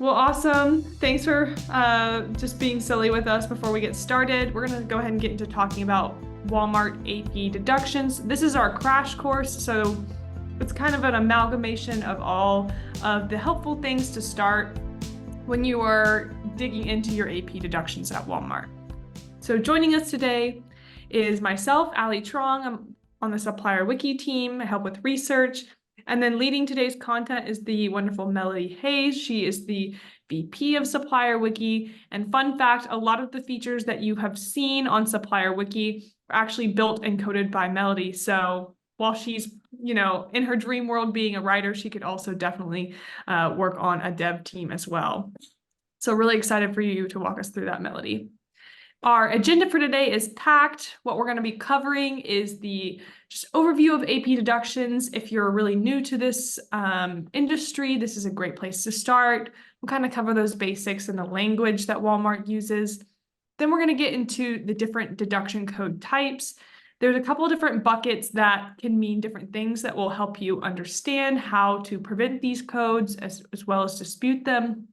Well, awesome. Thanks for just being silly with us before we get started. We're going to go ahead and get into talking about Walmart AP deductions. This is our crash course, so it's kind of an amalgamation of all of the helpful things to start when you are digging into your AP deductions at Walmart. So joining us today is myself, Ali Trong. I'm on the SupplierWiki team. I help with research. And then leading today's content is the wonderful Melody Hayes. She is the VP of SupplierWiki. And fun fact, a lot of the features that you have seen on SupplierWiki are actually built and coded by Melody. So while she's, in her dream world being a writer, she could also definitely work on a dev team as well. So really excited for you to walk us through that, Melody. Our agenda for today is packed. What we're going to be covering is the just overview of AP deductions. If you're really new to this industry, this is a great place to start. We'll kind of cover those basics and the language that Walmart uses. Then we're going to get into the different deduction code types. There's a couple of different buckets that can mean different things that will help you understand how to prevent these codes as well as dispute them.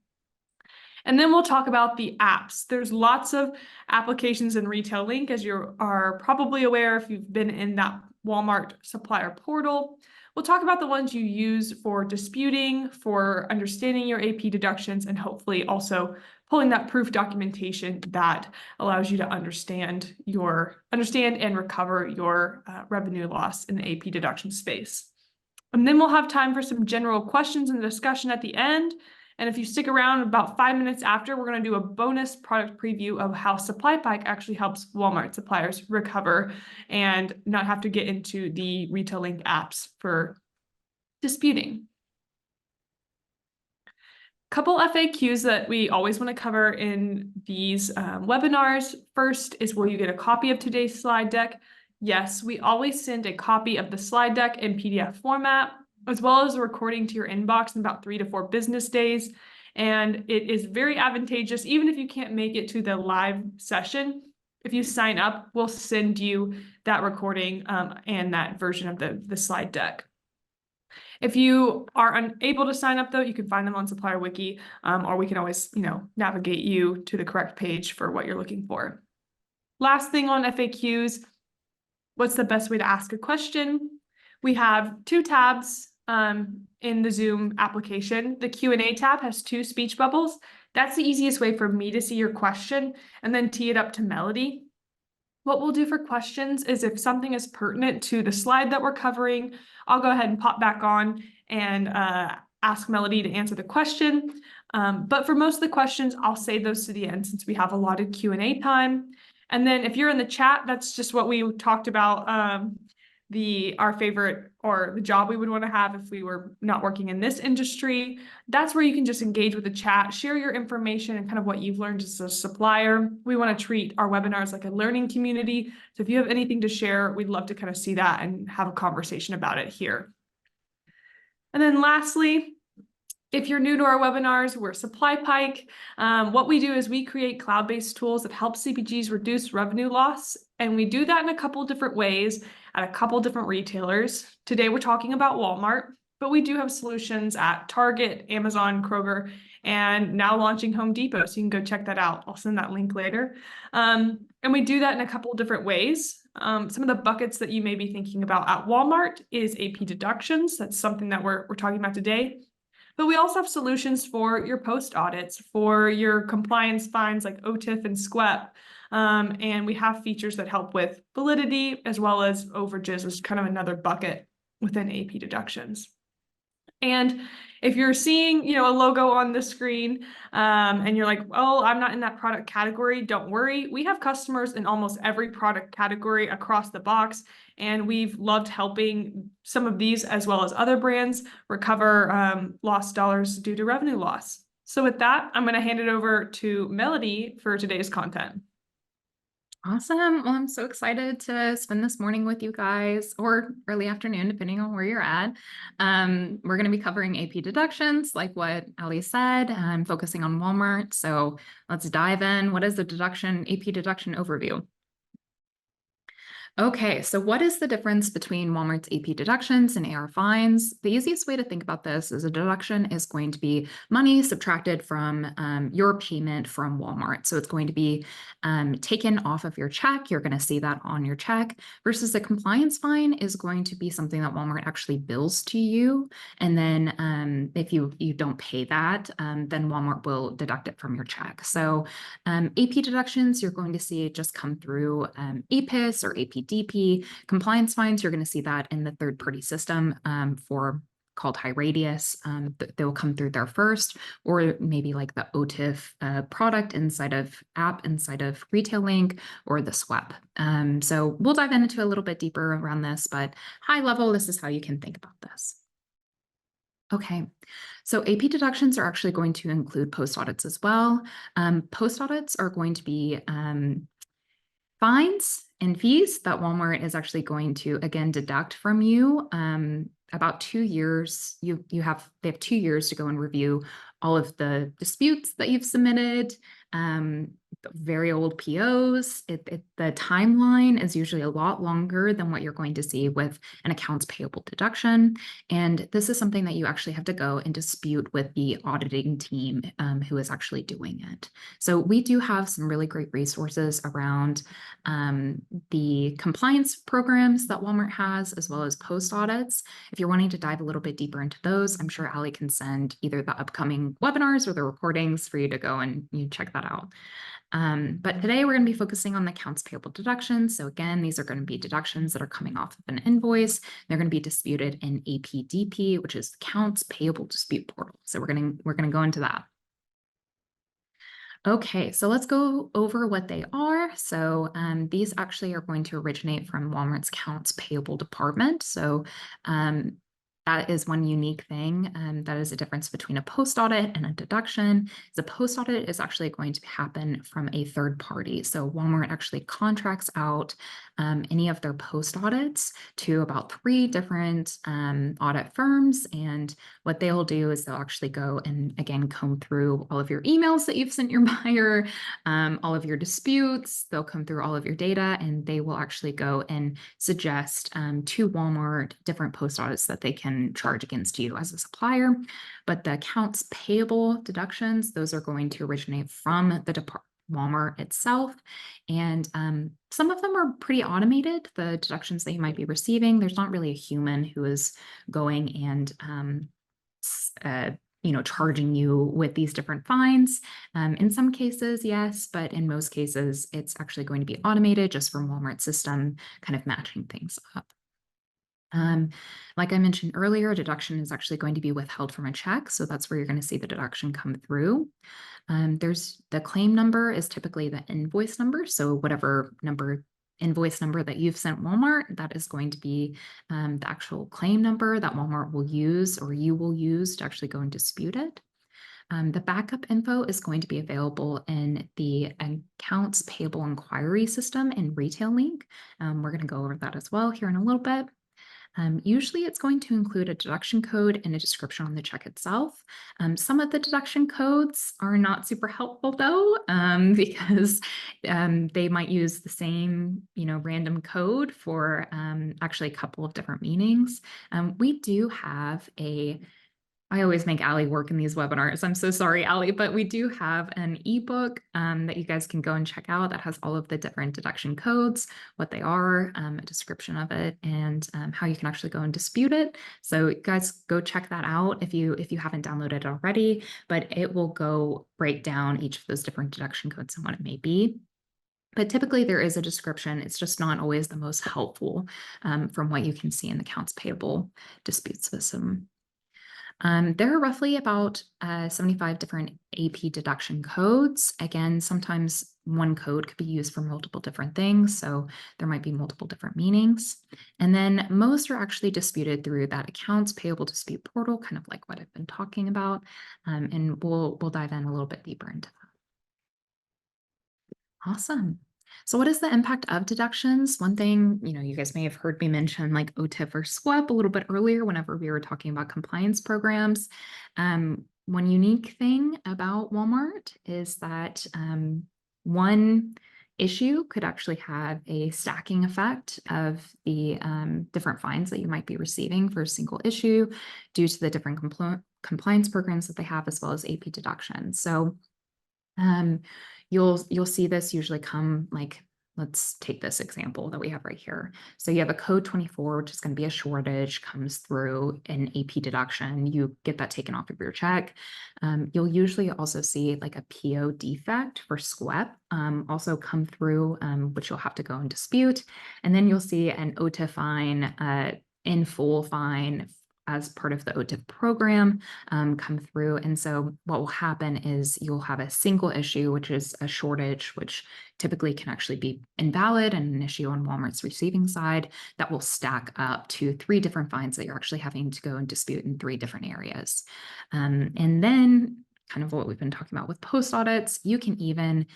And then we'll talk about the apps. There's lots of applications in Retail Link, as you are probably aware if you've been in that Walmart supplier portal. We'll talk about the ones you use for disputing, for understanding your AP deductions, and hopefully also pulling that proof documentation that allows you to understand and recover your revenue loss in the AP deduction space. And then we'll have time for some general questions and discussion at the end. And if you stick around about 5 minutes after, we're going to do a bonus product preview of how SupplyPike actually helps Walmart suppliers recover and not have to get into the Retail Link apps for disputing. Couple FAQs that we always want to cover in these webinars. First is, will you get a copy of today's slide deck? Yes, we always send a copy of the slide deck in PDF format, as well as a recording to your inbox in about 3 to 4 business days. And it is very advantageous, even if you can't make it to the live session. If you sign up, we'll send you that recording and that version of the slide deck. If you are unable to sign up, though, you can find them on SupplierWiki, or we can always, navigate you to the correct page for what you're looking for. Last thing on FAQs, what's the best way to ask a question? We have 2 tabs in the Zoom application. The Q&A tab has 2 speech bubbles. That's the easiest way for me to see your question and then tee it up to Melody. What we'll do for questions is if something is pertinent to the slide that we're covering, I'll go ahead and pop back on and ask Melody to answer the question. But for most of the questions, I'll save those to the end since we have a lot of Q&A time. And then if you're in the chat, that's just what we talked about, our favorite or the job we would want to have if we were not working in this industry. That's where you can just engage with the chat, share your information and kind of what you've learned as a supplier. We want to treat our webinars like a learning community. So if you have anything to share, we'd love to kind of see that and have a conversation about it here. And then lastly, if you're new to our webinars, we're SupplyPike. What we do is we create cloud-based tools that help CPGs reduce revenue loss. And we do that in a couple different ways at a couple different retailers. Today, we're talking about Walmart, but we do have solutions at Target, Amazon, Kroger, and now launching Home Depot. So you can go check that out. I'll send that link later. And we do that in a couple different ways. Some of the buckets that you may be thinking about at Walmart is AP deductions. That's something that we're talking about today. But we also have solutions for your post audits, for your compliance fines like OTIF and SQEP. And we have features that help with validity as well as overages, which is kind of another bucket within AP deductions. And if you're seeing, a logo on the screen and you're like, oh, I'm not in that product category, don't worry. We have customers in almost every product category across the box. And we've loved helping some of these as well as other brands recover lost dollars due to revenue loss. So with that, I'm going to hand it over to Melody for today's content. Awesome. Well, I'm so excited to spend this morning with you guys, or early afternoon, depending on where you're at. We're going to be covering AP deductions, like what Ali said. I'm focusing on Walmart. So let's dive in. What is the AP deduction overview? Okay, so what is the difference between Walmart's AP deductions and AR fines? The easiest way to think about this is a deduction is going to be money subtracted from your payment from Walmart. So it's going to be taken off of your check. You're going to see that on your check, versus a compliance fine is going to be something that Walmart actually bills to you. And then if you don't pay that, then Walmart will deduct it from your check. So AP deductions, you're going to see it just come through APIS or APDP. Compliance fines, you're going to see that in the third-party system for called High Radius. They will come through there first, or maybe like the OTIF product inside of app, inside of Retail Link, or the SWEP. So we'll dive into a little bit deeper around this, but high level, this is how you can think about this. Okay, so AP deductions are actually going to include post audits as well. Post audits are going to be fines and fees that Walmart is actually going to, again, deduct from you. About 2 years, they have 2 years to go and review all of the disputes that you've submitted, very old POs. The timeline is usually a lot longer than what you're going to see with an accounts payable deduction. And this is something that you actually have to go and dispute with the auditing team who is actually doing it. So we do have some really great resources around the compliance programs that Walmart has, as well as post audits. If you're wanting to dive a little bit deeper into those, I'm sure Ali can send either the upcoming webinars or the recordings for you to go and you check that out. But today we're going to be focusing on the accounts payable deductions. So again, these are going to be deductions that are coming off of an invoice. They're going to be disputed in APDP, which is Accounts Payable Dispute Portal. So we're going to go into that. Okay, so let's go over what they are. So these actually are going to originate from Walmart's accounts payable department. So that is one unique thing. That is a difference between a post audit and a deduction. The post audit is actually going to happen from a third party. So Walmart actually contracts out any of their post audits to about 3 different audit firms. And what they'll do is they'll actually go and, again, comb through all of your emails that you've sent your buyer, all of your disputes. They'll come through all of your data, and they will actually go and suggest to Walmart different post audits that they can charge against you as a supplier. But the accounts payable deductions, those are going to originate from the Walmart itself. And some of them are pretty automated, the deductions that you might be receiving. There's not really a human who is going and charging you with these different fines. In some cases, yes, but in most cases, it's actually going to be automated just from Walmart's system, kind of matching things up. Like I mentioned earlier, deduction is actually going to be withheld from a check. So that's where you're going to see the deduction come through. There's the claim number is typically the invoice number. So whatever invoice number that you've sent Walmart, that is going to be the actual claim number that Walmart will use, or you will use, to actually go and dispute it. The backup info is going to be available in the accounts payable inquiry system in Retail Link. We're going to go over that as well here in a little bit. Usually it's going to include a deduction code and a description on the check itself. Some of the deduction codes are not super helpful though, because they might use the same, random code for actually a couple of different meanings. We do have I always make Ali work in these webinars. I'm so sorry, Ali, but we do have an ebook that you guys can go and check out that has all of the different deduction codes, what they are, a description of it, and how you can actually go and dispute it. So guys, go check that out if you haven't downloaded it already, but it will go break down each of those different deduction codes and what it may be. But typically there is a description. It's just not always the most helpful from what you can see in the accounts payable dispute system. There are roughly about 75 different AP deduction codes. Again, sometimes one code could be used for multiple different things, so there might be multiple different meanings. And then most are actually disputed through that accounts payable dispute portal, kind of like what I've been talking about. And we'll dive in a little bit deeper into that. Awesome. So what is the impact of deductions? One thing, you guys may have heard me mention like OTIF or SWEP a little bit earlier whenever we were talking about compliance programs. One unique thing about Walmart is that one, issue could actually have a stacking effect of the different fines that you might be receiving for a single issue due to the different compliance programs that they have, as well as AP deductions. So you'll see this usually come like, let's take this example that we have right here. So you have a code 24, which is going to be a shortage, comes through an AP deduction. You get that taken off of your check. You'll usually also see like a PO defect for SWEP also come through, which you'll have to go and dispute. And then you'll see an OTIF fine, in full fine as part of the OTIF program come through. And so what will happen is you'll have a single issue, which is a shortage, which typically can actually be invalid and an issue on Walmart's receiving side that will stack up to 3 different fines that you're actually having to go and dispute in 3 different areas. And then kind of what we've been talking about with post audits, you can even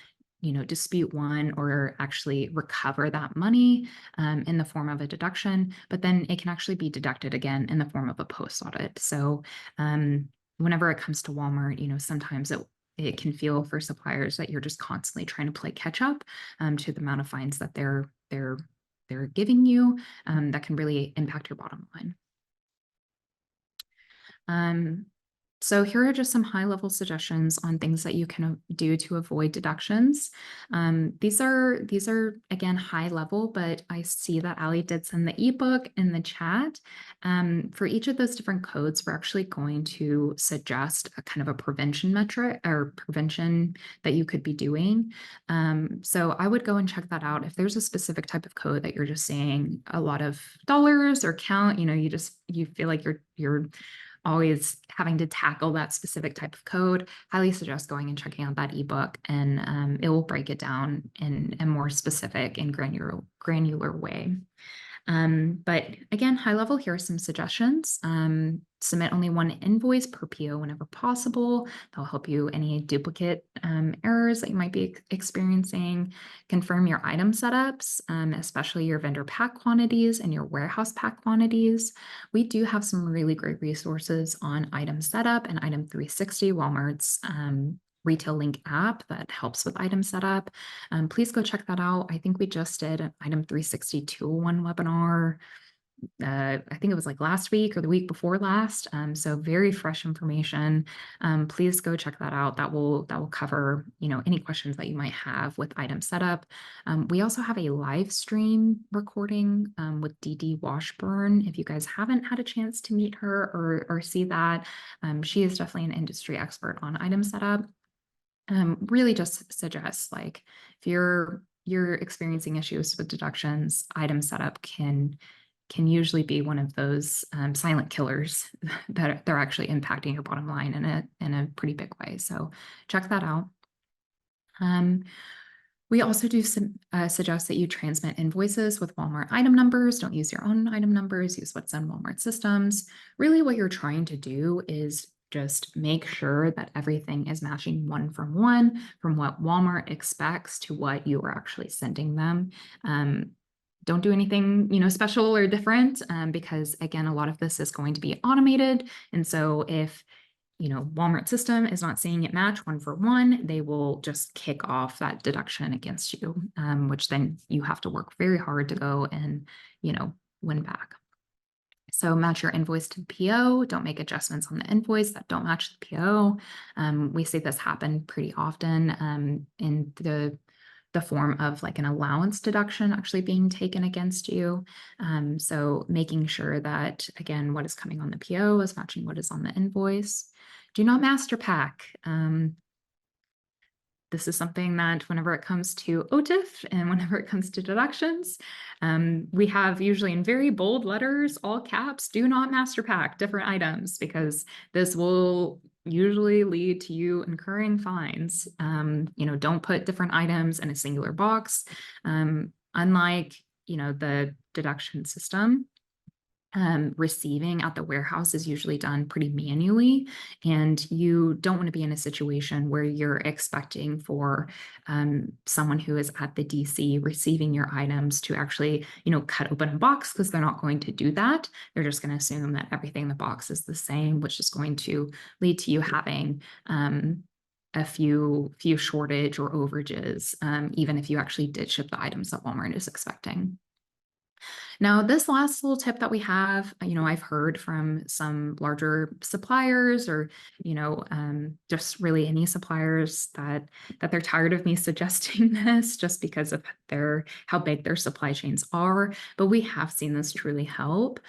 dispute one or actually recover that money in the form of a deduction, but then it can actually be deducted again in the form of a post audit. So whenever it comes to Walmart, sometimes it can feel for suppliers that you're just constantly trying to play catch up to the amount of fines that they're giving you that can really impact your bottom line. So here are just some high-level suggestions on things that you can do to avoid deductions. These are again high level, but I see that Ali did send the ebook in the chat. For each of those different codes, we're actually going to suggest a kind of a prevention metric or prevention that you could be doing. So I would go and check that out. If there's a specific type of code that you're just seeing a lot of dollars or count, you feel like you're always having to tackle that specific type of code, highly suggest going and checking out that ebook, and it will break it down in a more specific and granular way. But again, high level, here are some suggestions. Submit only 1 invoice per PO whenever possible. That'll help you any duplicate errors that you might be experiencing. Confirm your item setups, especially your vendor pack quantities and your warehouse pack quantities. We do have some really great resources on item setup and item 360, Walmart's Retail Link app that helps with item setup. Please go check that out. I think we just did an item 360 201 webinar. I think it was like last week or the week before last. So very fresh information. Please go check that out. That will cover, any questions that you might have with item setup. We also have a live stream recording with Dee Washburn. If you guys haven't had a chance to meet her or see that, she is definitely an industry expert on item setup. Really just suggest, like, if you're experiencing issues with deductions, item setup can usually be one of those silent killers that they're actually impacting your bottom line in a pretty big way. So check that out. We also do suggest that you transmit invoices with Walmart item numbers. Don't use your own item numbers, use what's on Walmart systems. Really what you're trying to do is just make sure that everything is matching 1-for-1 from what Walmart expects to what you are actually sending them. Don't do anything, special or different, because again, a lot of this is going to be automated. And so if, Walmart system is not seeing it match 1-for-1, they will just kick off that deduction against you, which then you have to work very hard to go and, win back. So match your invoice to the PO. Don't make adjustments on the invoice that don't match the PO. We see this happen pretty often in the form of like an allowance deduction actually being taken against you. So making sure that, again, what is coming on the PO is matching what is on the invoice. Do not master pack. This is something that whenever it comes to OTIF and whenever it comes to deductions, we have usually in very bold letters, all caps, do not master pack different items, because this will usually lead to you incurring fines. Don't put different items in a singular box. Unlike, the deduction system, receiving at the warehouse is usually done pretty manually, and you don't want to be in a situation where you're expecting for someone who is at the DC receiving your items to actually, cut open a box, because they're not going to do that. They're just going to assume that everything in the box is the same, which is going to lead to you having a few shortage or overages, even if you actually did ship the items that Walmart is expecting. Now, this last little tip that we have, I've heard from some larger suppliers or, just really any suppliers that they're tired of me suggesting this just because of how big their supply chains are. But we have seen this truly help,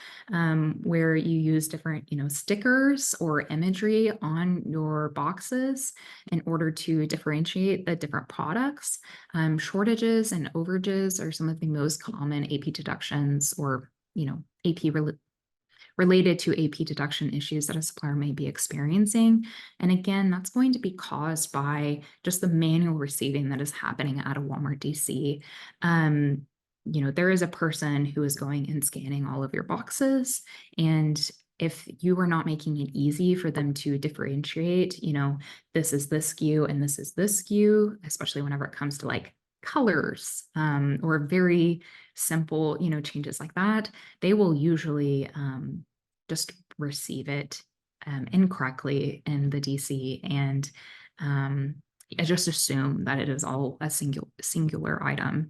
where you use different, stickers or imagery on your boxes in order to differentiate the different products. Shortages and overages are some of the most common AP deductions or, AP related to AP deduction issues that a supplier may be experiencing. And again, that's going to be caused by just the manual receiving that is happening at a Walmart DC. There is a person who is going and scanning all of your boxes, and if you are not making it easy for them to differentiate, this is this SKU and this is this SKU, especially whenever it comes to like colors, or very simple, changes like that, they will usually just receive it incorrectly in the DC, and I just assume that it is all a singular item.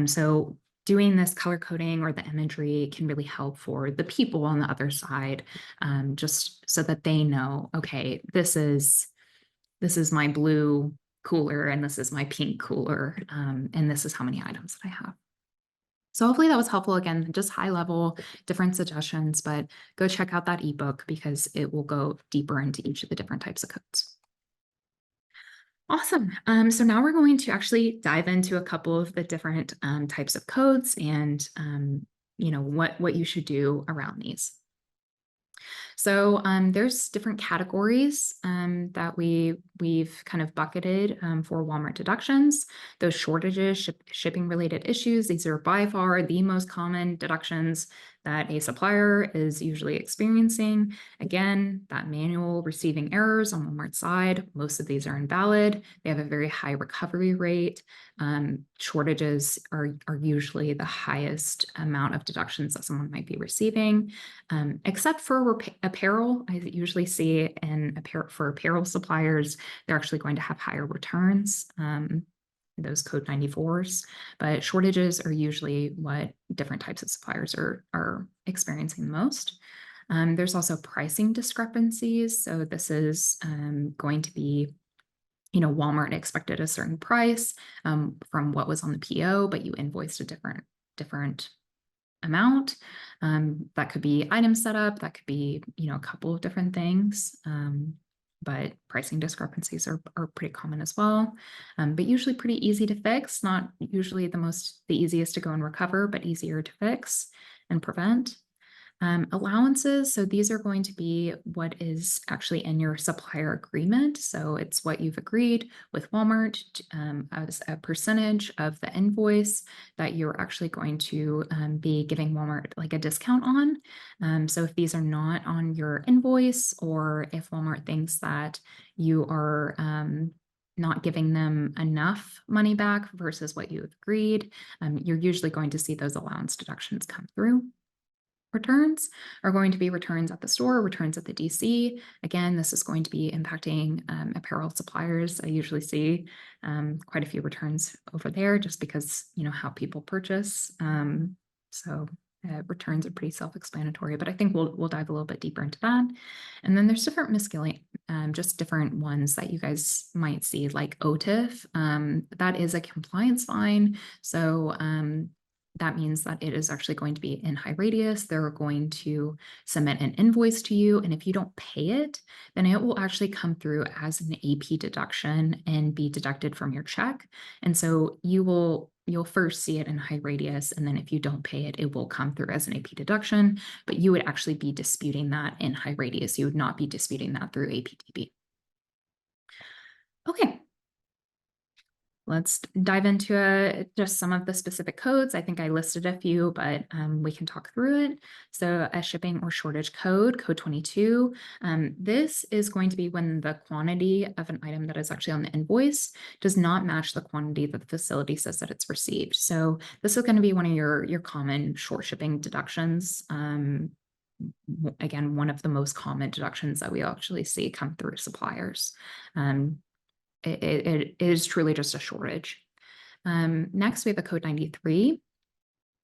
So doing this color coding or the imagery can really help for the people on the other side, just so that they know, okay, this is my blue cooler and this is my pink cooler, and this is how many items that I have. So hopefully that was helpful. Again, just high level, different suggestions, but go check out that ebook because it will go deeper into each of the different types of codes. Awesome. So now we're going to actually dive into a couple of the different types of codes and what you should do around these. So there's different categories that we've kind of bucketed for Walmart deductions. Those shortages, shipping related issues, these are by far the most common deductions that a supplier is usually experiencing. Again, that manual receiving errors on Walmart's side, most of these are invalid. They have a very high recovery rate. Shortages are usually the highest amount of deductions that someone might be receiving, except for apparel. I usually see for apparel suppliers, they're actually going to have higher returns, those code 94s, but shortages are usually what different types of suppliers are experiencing the most. There's also pricing discrepancies. So this is going to be, Walmart expected a certain price from what was on the PO, but you invoiced a different amount. That could be item setup, that could be, a couple of different things. But pricing discrepancies are pretty common as well, but usually pretty easy to fix. Not usually the easiest to go and recover, but easier to fix and prevent. Allowances, so these are going to be what is actually in your supplier agreement. So it's what you've agreed with Walmart as a percentage of the invoice that you're actually going to be giving Walmart like a discount on. So if these are not on your invoice, or if Walmart thinks that you are not giving them enough money back versus what you agreed, you're usually going to see those allowance deductions come through. Returns are going to be returns at the store, returns at the DC. Again, this is going to be impacting apparel suppliers. I usually see quite a few returns over there just because, how people purchase. So returns are pretty self-explanatory, but I think we'll dive a little bit deeper into that. And then there's different miscellaneous, just different ones that you guys might see, like OTIF. That is a compliance fine. So that means that it is actually going to be in high radius. They're going to submit an invoice to you, and if you don't pay it, then it will actually come through as an AP deduction and be deducted from your check. And so you'll first see it in high radius, and then if you don't pay it, it will come through as an AP deduction, but you would actually be disputing that in high radius. You would not be disputing that through APDB. Okay. Let's dive into just some of the specific codes. I think I listed a few, but we can talk through it. So a shipping or shortage code, code 22. This is going to be when the quantity of an item that is actually on the invoice does not match the quantity that the facility says that it's received. So this is going to be one of your common short shipping deductions. Again, one of the most common deductions that we actually see come through suppliers. it is truly just a shortage. Next, we have a code 93.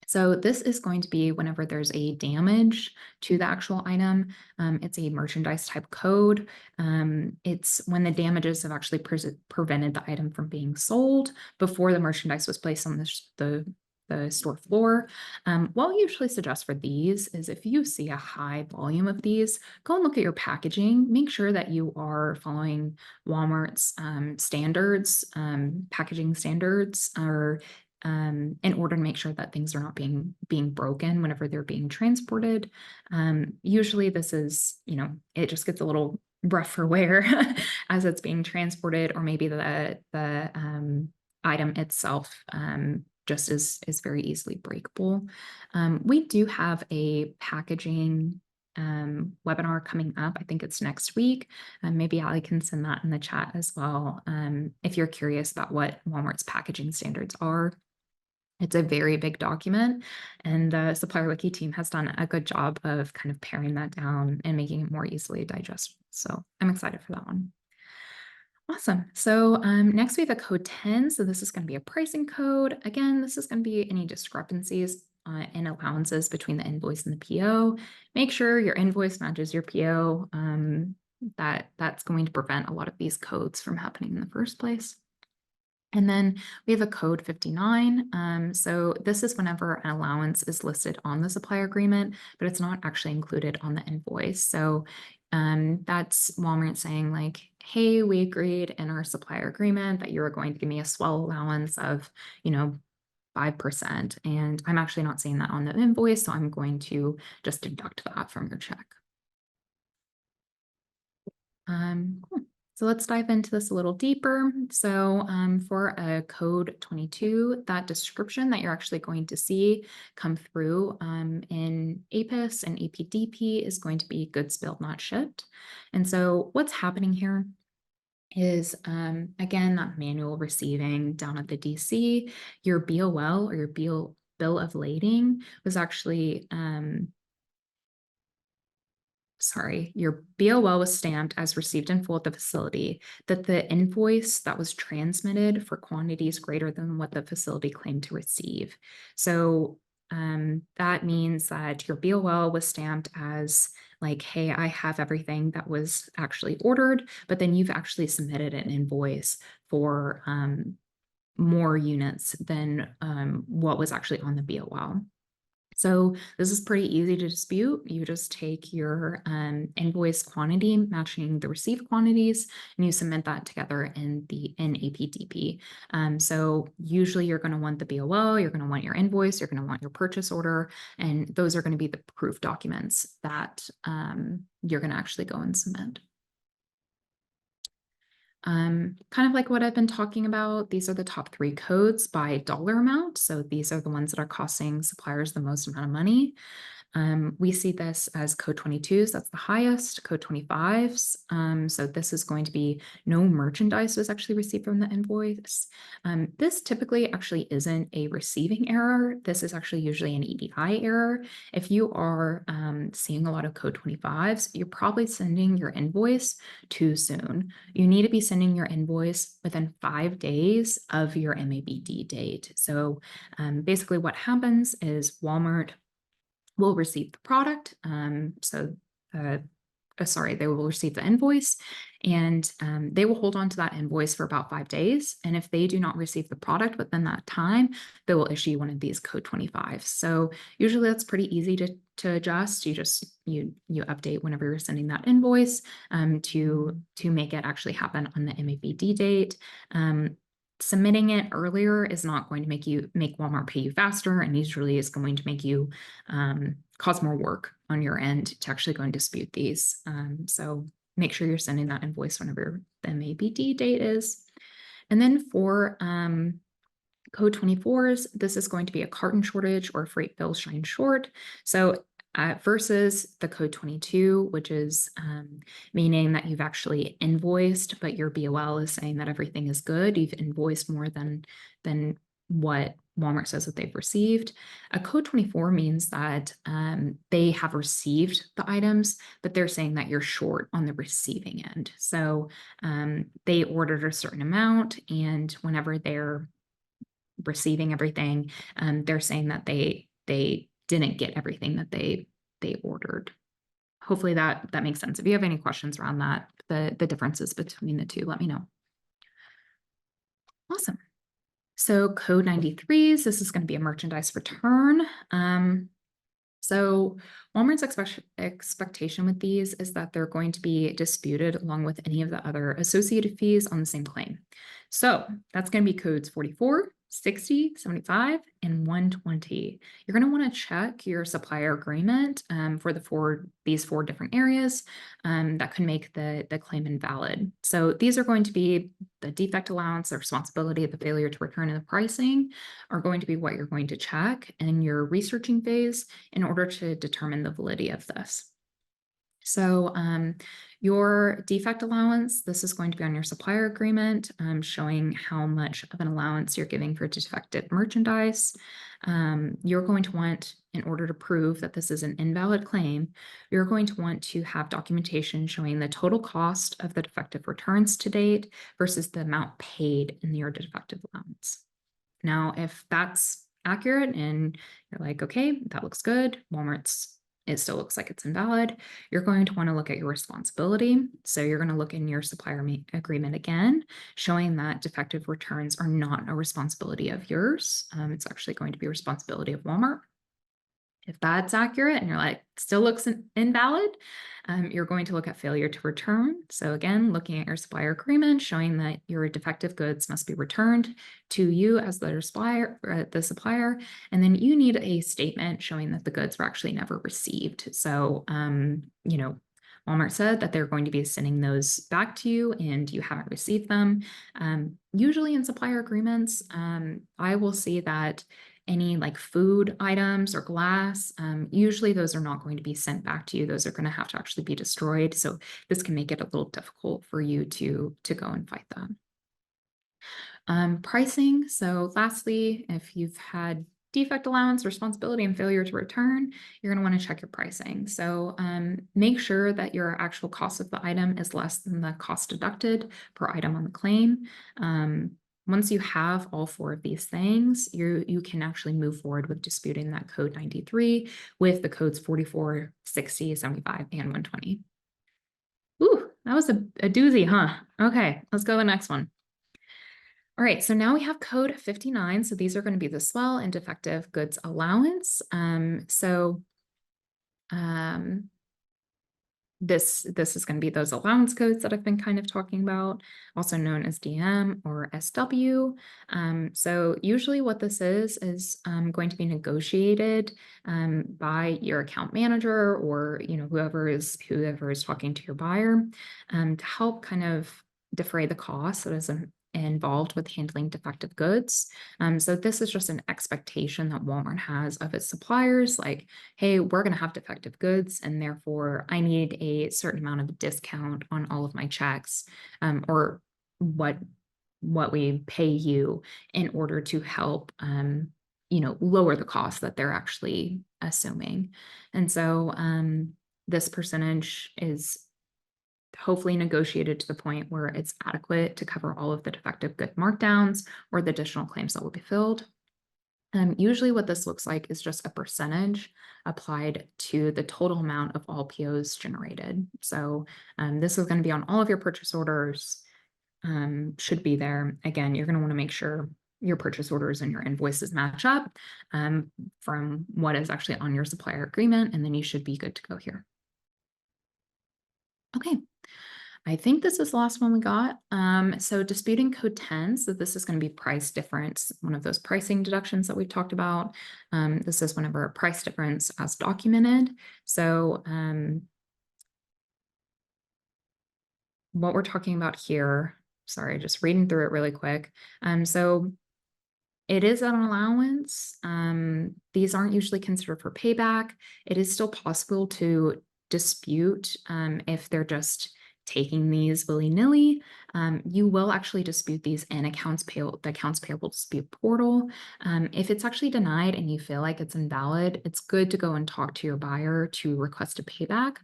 So this is going to be whenever there's a damage to the actual item. It's a merchandise type code. It's when the damages have actually prevented the item from being sold before the merchandise was placed on the store floor. What we usually suggest for these is if you see a high volume of these, go and look at your packaging. Make sure that you are following Walmart's standards, packaging standards, or in order to make sure that things are not being broken whenever they're being transported. Usually this is, it just gets a little rough for wear as it's being transported, or maybe the item itself just is very easily breakable. We do have a packaging webinar coming up. I think it's next week. Maybe Ali can send that in the chat as well. If you're curious about what Walmart's packaging standards are. It's a very big document, and the SupplierWiki team has done a good job of kind of paring that down and making it more easily digestible. So I'm excited for that one. Awesome. So next we have a code 10. So this is going to be a pricing code. Again, this is going to be any discrepancies in allowances between the invoice and the PO. Make sure your invoice matches your PO. That's going to prevent a lot of these codes from happening in the first place. And then we have a code 59. So this is whenever an allowance is listed on the supplier agreement, but it's not actually included on the invoice. So that's Walmart saying like, hey, we agreed in our supplier agreement that you were going to give me a swell allowance of, 5%. And I'm actually not seeing that on the invoice. So I'm going to just deduct that from your check. Cool. So let's dive into this a little deeper. So for a code 22, that description that you're actually going to see come through in APIS and APDP is going to be goods billed, not shipped. And so what's happening here is, again, that manual receiving down at the DC, your BOL or your bill of lading was actually your BOL was stamped as received in full at the facility, that the invoice that was transmitted for quantities greater than what the facility claimed to receive. So that means that your BOL was stamped as like, hey, I have everything that was actually ordered, but then you've actually submitted an invoice for more units than what was actually on the BOL. So this is pretty easy to dispute. You just take your invoice quantity matching the received quantities, and you submit that together in APDP. So usually you're going to want the BOL, you're going to want your invoice, you're going to want your purchase order, and those are going to be the proof documents that you're going to actually go and submit. Kind of like what I've been talking about, these are the top 3 codes by dollar amount. So these are the ones that are costing suppliers the most amount of money. We see this as code 22s, that's the highest, code 25s. So this is going to be no merchandise was actually received from the invoice. This typically actually isn't a receiving error. This is actually usually an EDI error. If you are seeing a lot of code 25s, you're probably sending your invoice too soon. You need to be sending your invoice within 5 days of your MABD date. So basically what happens is Walmart will receive the product. They will receive the invoice, and they will hold on to that invoice for about 5 days. And if they do not receive the product within that time, they will issue one of these code 25s. So usually that's pretty easy to adjust. You update whenever you're sending that invoice to make it actually happen on the MABD date. Submitting it earlier is not going to make Walmart pay you faster, and usually is going to make you cause more work on your end to actually go and dispute these. So make sure you're sending that invoice whenever the MABD date is. And then for code 24s, this is going to be a carton shortage or freight bill shine short. So versus the code 22, which is meaning that you've actually invoiced, but your BOL is saying that everything is good. You've invoiced more than what Walmart says that they've received. A code 24 means that they have received the items, but they're saying that you're short on the receiving end. So they ordered a certain amount, and whenever they're receiving everything, they're saying that they didn't get everything that they ordered. Hopefully that makes sense. If you have any questions around that, the differences between the two, let me know. Awesome. So code 93s, this is going to be a merchandise return. So Walmart's expectation with these is that they're going to be disputed along with any of the other associated fees on the same claim. So that's going to be codes 44, 60, 75, and 120. You're going to want to check your supplier agreement for these four different areas that could make the claim invalid. So these are going to be the defect allowance, the responsibility, the failure to return, and the pricing are going to be what you're going to check in your researching phase in order to determine the validity of this. So your defect allowance, this is going to be on your supplier agreement, showing how much of an allowance you're giving for defective merchandise. You're going to want, in order to prove that this is an invalid claim, you're going to want to have documentation showing the total cost of the defective returns to date versus the amount paid in your defective allowance. Now, if that's accurate and you're like, okay, that looks good, it still looks like it's invalid, you're going to want to look at your responsibility. So you're going to look in your supplier agreement again, showing that defective returns are not a responsibility of yours. It's actually going to be a responsibility of Walmart. If that's accurate and you're like, still looks invalid, you're going to look at failure to return. So again, looking at your supplier agreement, showing that your defective goods must be returned to you as the supplier, and then you need a statement showing that the goods were actually never received. So, Walmart said that they're going to be sending those back to you and you haven't received them. Usually in supplier agreements, I will see that any like food items or glass, usually those are not going to be sent back to you. Those are going to have to actually be destroyed. So this can make it a little difficult for you to go and fight them. Pricing. So lastly, if you've had defect allowance, responsibility, and failure to return, you're going to want to check your pricing. So make sure that your actual cost of the item is less than the cost deducted per item on the claim. Once you have all four of these things, you can actually move forward with disputing that code 93 with the codes 44, 60, 75, and 120. Ooh, that was a doozy, huh? Okay, let's go to the next one. All right, so now we have code 59. So these are going to be the swell and defective goods allowance. This is going to be those allowance codes that I've been kind of talking about, also known as DM or SW. So usually what this is going to be negotiated by your account manager or whoever is talking to your buyer to help kind of defray the cost that is involved with handling defective goods. So this is just an expectation that Walmart has of its suppliers, like, hey, we're going to have defective goods, and therefore I need a certain amount of discount on all of my checks, or what we pay you in order to help, lower the cost that they're actually assuming. And so this percentage is hopefully negotiated to the point where it's adequate to cover all of the defective good markdowns or the additional claims that will be filled. Usually what this looks like is just a percentage applied to the total amount of all POs generated. So this is going to be on all of your purchase orders, should be there. Again, you're going to want to make sure your purchase orders and your invoices match up from what is actually on your supplier agreement, and then you should be good to go here. Okay. I think this is the last one we got. So disputing code 10. So this is going to be price difference, one of those pricing deductions that we've talked about. This is whenever a price difference as documented. So what we're talking about here, sorry, just reading through it really quick. So it is an allowance. These aren't usually considered for payback. It is still possible to dispute if they're just taking these willy-nilly. You will actually dispute these in the accounts payable dispute portal. If it's actually denied and you feel like it's invalid, it's good to go and talk to your buyer to request a payback.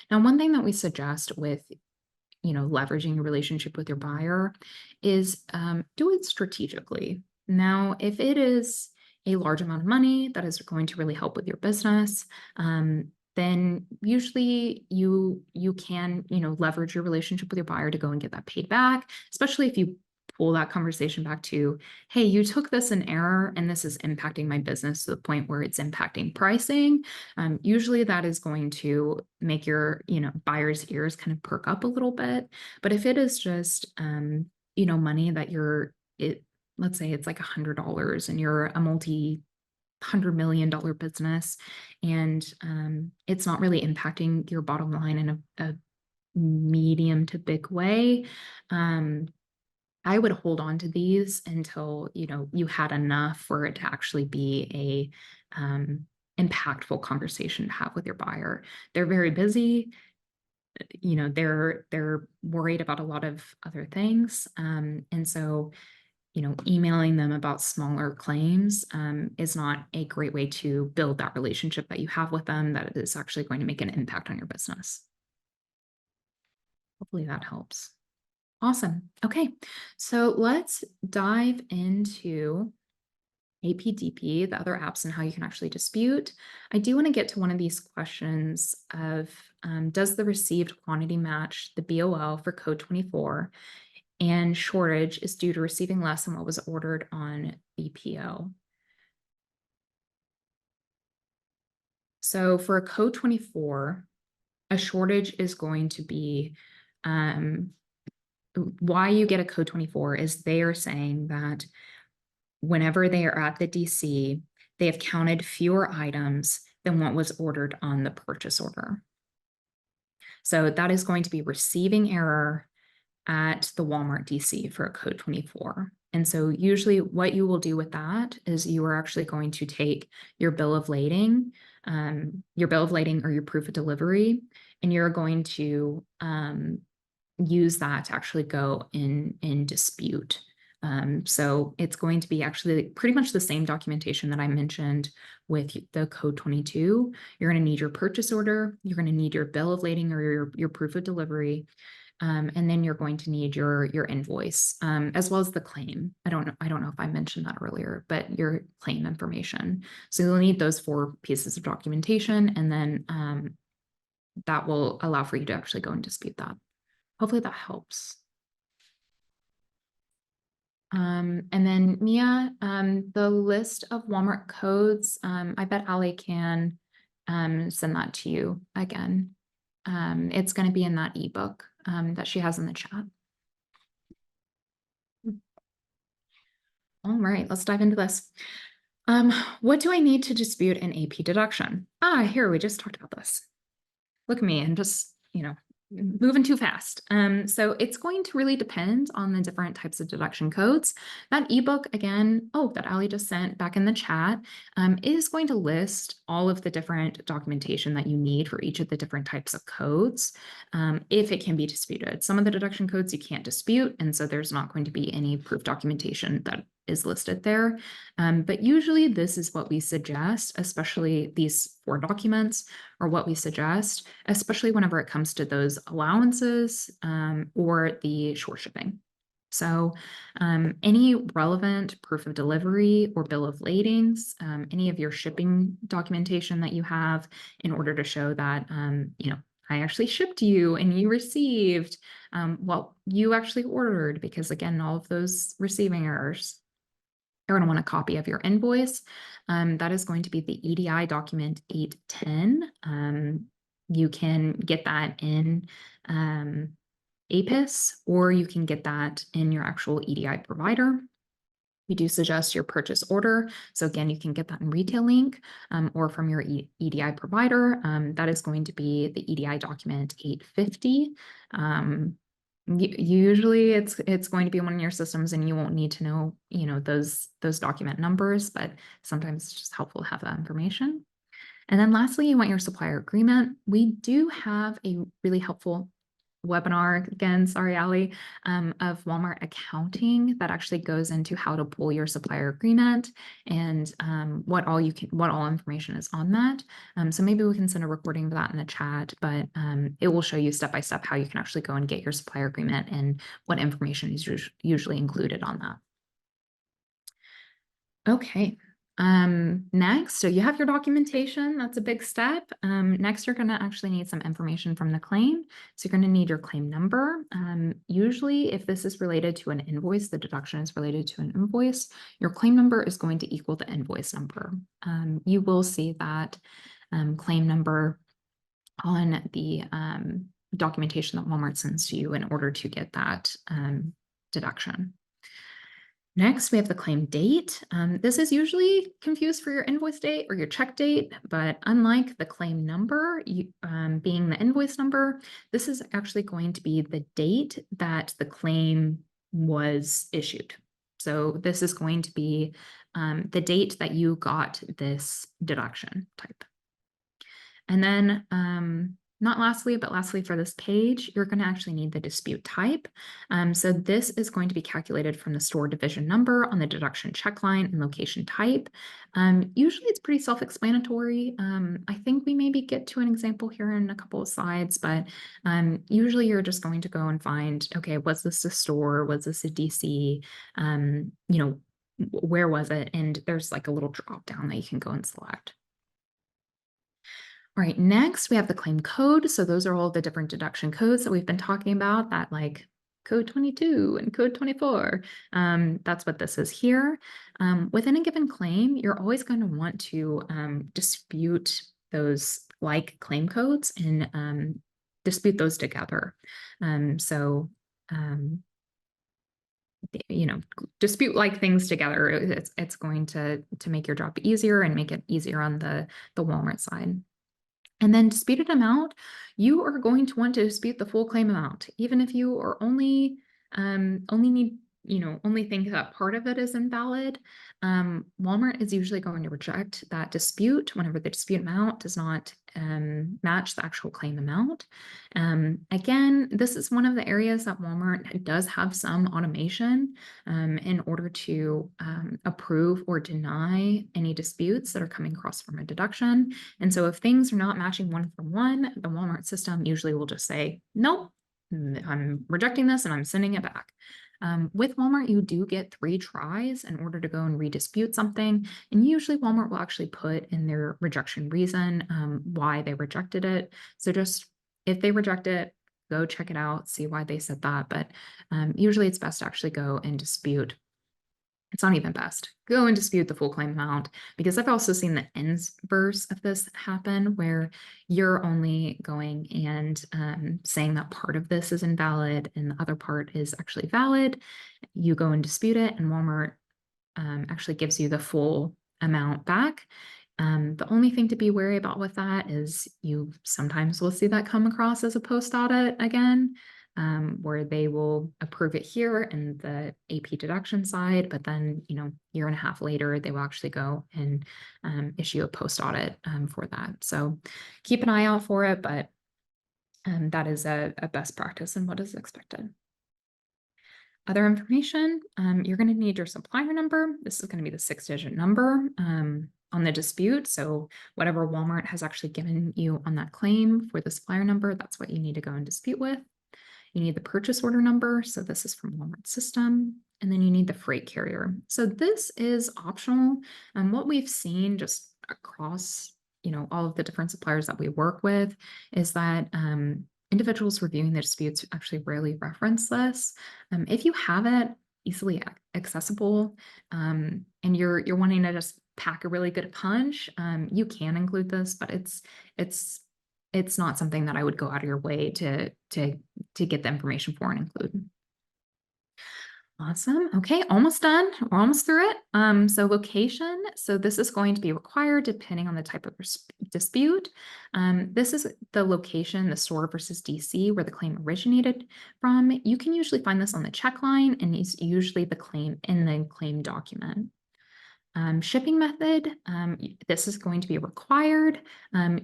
Now, one thing that we suggest with leveraging your relationship with your buyer is do it strategically. Now, if it is a large amount of money that is going to really help with your business, then usually you can leverage your relationship with your buyer to go and get that paid back, especially if you pull that conversation back to, hey, you took this in error and this is impacting my business to the point where it's impacting pricing. Usually that is going to make your buyer's ears kind of perk up a little bit. But if it is just money that let's say it's like $100 and you're a $100 million business, and it's not really impacting your bottom line in a medium to big way, I would hold on to these until you had enough for it to actually be a impactful conversation to have with your buyer. They're very busy. They're worried about a lot of other things, and so emailing them about smaller claims is not a great way to build that relationship that you have with them that is actually going to make an impact on your business. Hopefully that helps. Awesome. Okay, so let's dive into APDP, the other apps, and how you can actually dispute. I do want to get to one of these questions of, does the received quantity match the BOL for code 24? And shortage is due to receiving less than what was ordered on BPO. So for a code 24, a shortage is going to be, why you get a code 24 is they are saying that whenever they are at the DC, they have counted fewer items than what was ordered on the purchase order. So that is going to be receiving error at the Walmart DC for a code 24. And so usually what you will do with that is you are actually going to take your bill of lading or your proof of delivery, and you're going to use that to actually go in dispute. So it's going to be actually pretty much the same documentation that I mentioned with the code 22. You're going to need your purchase order, you're going to need your bill of lading or your proof of delivery, and then you're going to need your invoice, as well as the claim. I don't know if I mentioned that earlier, but your claim information. So you'll need those 4 pieces of documentation, and then that will allow for you to actually go and dispute that. Hopefully that helps. And then Mia, the list of Walmart codes, I bet Ali can send that to you again. It's going to be in that ebook that she has in the chat. All right, let's dive into this. What do I need to dispute an AP deduction? Here, we just talked about this. Look at me and just, moving too fast. So it's going to really depend on the different types of deduction codes. That ebook, again, that Ali just sent back in the chat, is going to list all of the different documentation that you need for each of the different types of codes, if it can be disputed. Some of the deduction codes you can't dispute, and so there's not going to be any proof documentation that is listed there. But usually this is what we suggest, especially these 4 documents are what we suggest, especially whenever it comes to those allowances or the short shipping. So any relevant proof of delivery or bill of ladings, any of your shipping documentation that you have in order to show that, I actually shipped to you and you received what you actually ordered, because again, all of those receiving errors. You're going to want a copy of your invoice. That is going to be the EDI document 810. You can get that in APIS, or you can get that in your actual EDI provider. We do suggest your purchase order. So again, you can get that in Retail Link or from your EDI provider. That is going to be the EDI document 850. Usually it's going to be one of your systems and you won't need to know, those document numbers, but sometimes it's just helpful to have that information. And then lastly, you want your supplier agreement. We do have a really helpful webinar again, sorry, Allie, of Walmart accounting that actually goes into how to pull your supplier agreement and what all information is on that. So maybe we can send a recording of that in the chat, but it will show you step by step how you can actually go and get your supplier agreement and what information is usually included on that. Okay. Next, so you have your documentation. That's a big step. Next, you're going to actually need some information from the claim. So you're going to need your claim number. Usually, if this is related to an invoice, the deduction is related to an invoice, your claim number is going to equal the invoice number. You will see that claim number on the documentation that Walmart sends to you in order to get that deduction. Next, we have the claim date. This is usually confused for your invoice date or your check date, but unlike the claim number, being the invoice number, this is actually going to be the date that the claim was issued. So this is going to be the date that you got this deduction type. And then not lastly, but lastly for this page, you're going to actually need the dispute type. So this is going to be calculated from the store division number on the deduction check line and location type. Usually it's pretty self-explanatory. I think we maybe get to an example here in a couple of slides, but usually you're just going to go and find, okay, was this a store? Was this a DC? Where was it? And there's like a little drop down that you can go and select. All right, next we have the claim code. So those are all the different deduction codes that we've been talking about, that like code 22 and code 24. That's what this is here. Within a given claim, you're always going to want to dispute those like claim codes and dispute those together. Dispute like things together. It's going to make your job easier and make it easier on the Walmart side. And then disputed amount, you are going to want to dispute the full claim amount, even if you are only think that part of it is invalid. Walmart is usually going to reject that dispute whenever the dispute amount does not match the actual claim amount. Again, this is one of the areas that Walmart does have some automation in order to approve or deny any disputes that are coming across from a deduction. And so if things are not matching one for one, the Walmart system usually will just say, nope, I'm rejecting this and I'm sending it back. With Walmart, you do get 3 tries in order to go and redispute something. And usually Walmart will actually put in their rejection reason why they rejected it. So just if they reject it, go check it out, see why they said that. But usually it's best to actually go and dispute. It's not even best. Go and dispute the full claim amount, because I've also seen the inverse of this happen where you're only going and saying that part of this is invalid and the other part is actually valid. You go and dispute it and Walmart actually gives you the full amount back. The only thing to be wary about with that is you sometimes will see that come across as a post audit again. Where they will approve it here in the AP deduction side, but then, year and a half later, they will actually go and issue a post audit for that. So keep an eye out for it, but that is a best practice and what is expected. Other information, you're going to need your supplier number. This is going to be the 6-digit number on the dispute. So whatever Walmart has actually given you on that claim for the supplier number, that's what you need to go and dispute with. You need the purchase order number. So this is from Walmart system. And then you need the freight carrier. So this is optional. And what we've seen just across, all of the different suppliers that we work with is that individuals reviewing the disputes actually rarely reference this. If you have it easily accessible and you're wanting to just pack a really good punch, you can include this, but it's not something that I would go out of your way to get the information for and include. Awesome. Okay, almost done. We're almost through it. So location. So this is going to be required depending on the type of dispute. This is the location, the store versus DC, where the claim originated from. You can usually find this on the check line, and it's usually the claim in the claim document. Shipping method, this is going to be required.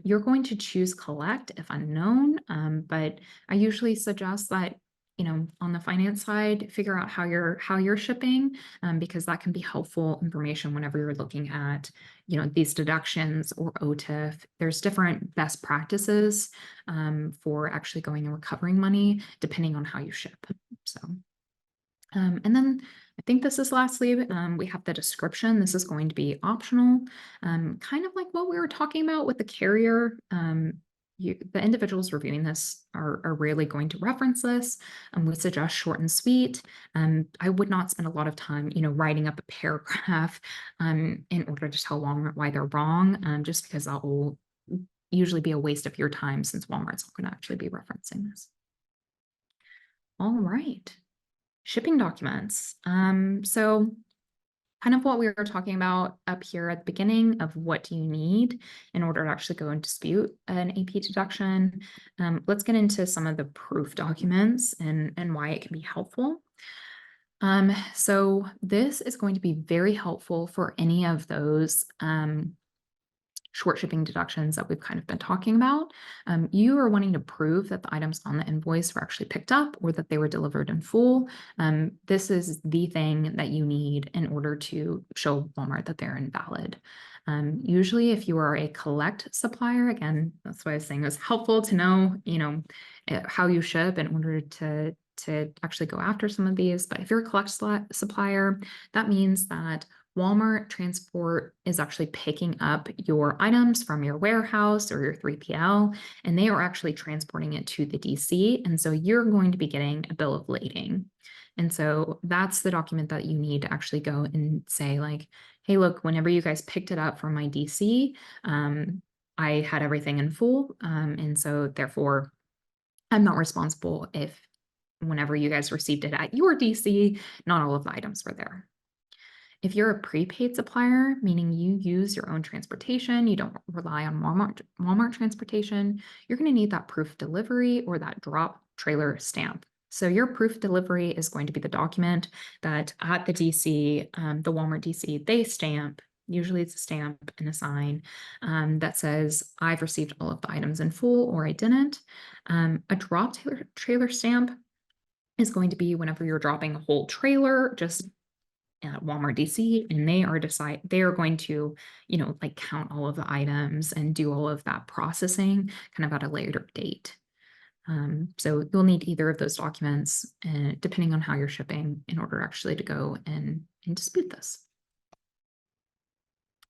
You're going to choose collect if unknown, but I usually suggest that, on the finance side, figure out how you're shipping, because that can be helpful information whenever you're looking at, these deductions or OTIF. There's different best practices for actually going and recovering money depending on how you ship. So. And then I think this is lastly, we have the description. This is going to be optional, kind of like what we were talking about with the carrier. The individuals reviewing this are rarely going to reference this. We suggest short and sweet. I would not spend a lot of time, writing up a paragraph in order to tell Walmart why they're wrong, just because that will usually be a waste of your time since Walmart's not going to actually be referencing this. All right. Shipping documents. So kind of what we were talking about up here at the beginning of what do you need in order to actually go and dispute an AP deduction. Let's get into some of the proof documents and why it can be helpful. So this is going to be very helpful for any of those short shipping deductions that we've kind of been talking about. You are wanting to prove that the items on the invoice were actually picked up or that they were delivered in full. This is the thing that you need in order to show Walmart that they're invalid. Usually if you are a collect supplier, again, that's why I was saying it's helpful to know, how you ship in order to actually go after some of these. But if you're a collect supplier, that means that Walmart Transport is actually picking up your items from your warehouse or your 3PL, and they are actually transporting it to the DC. And so you're going to be getting a bill of lading. And so that's the document that you need to actually go and say like, hey, look, whenever you guys picked it up from my DC, I had everything in full. And so therefore, I'm not responsible if whenever you guys received it at your DC, not all of the items were there. If you're a prepaid supplier, meaning you use your own transportation, you don't rely on Walmart transportation, you're going to need that proof delivery or that drop trailer stamp. So your proof delivery is going to be the document that at the DC, the Walmart DC, they stamp. Usually it's a stamp and a sign that says, I've received all of the items in full or I didn't. A drop trailer stamp is going to be whenever you're dropping a whole trailer, just at Walmart DC, and they are going to, like count all of the items and do all of that processing kind of at a later date. So you'll need either of those documents, depending on how you're shipping, in order actually to go and dispute this.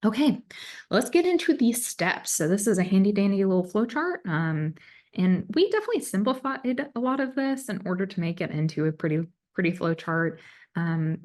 Okay, let's get into these steps. So this is a handy dandy little flow chart. And we definitely simplified a lot of this in order to make it into a pretty flow chart.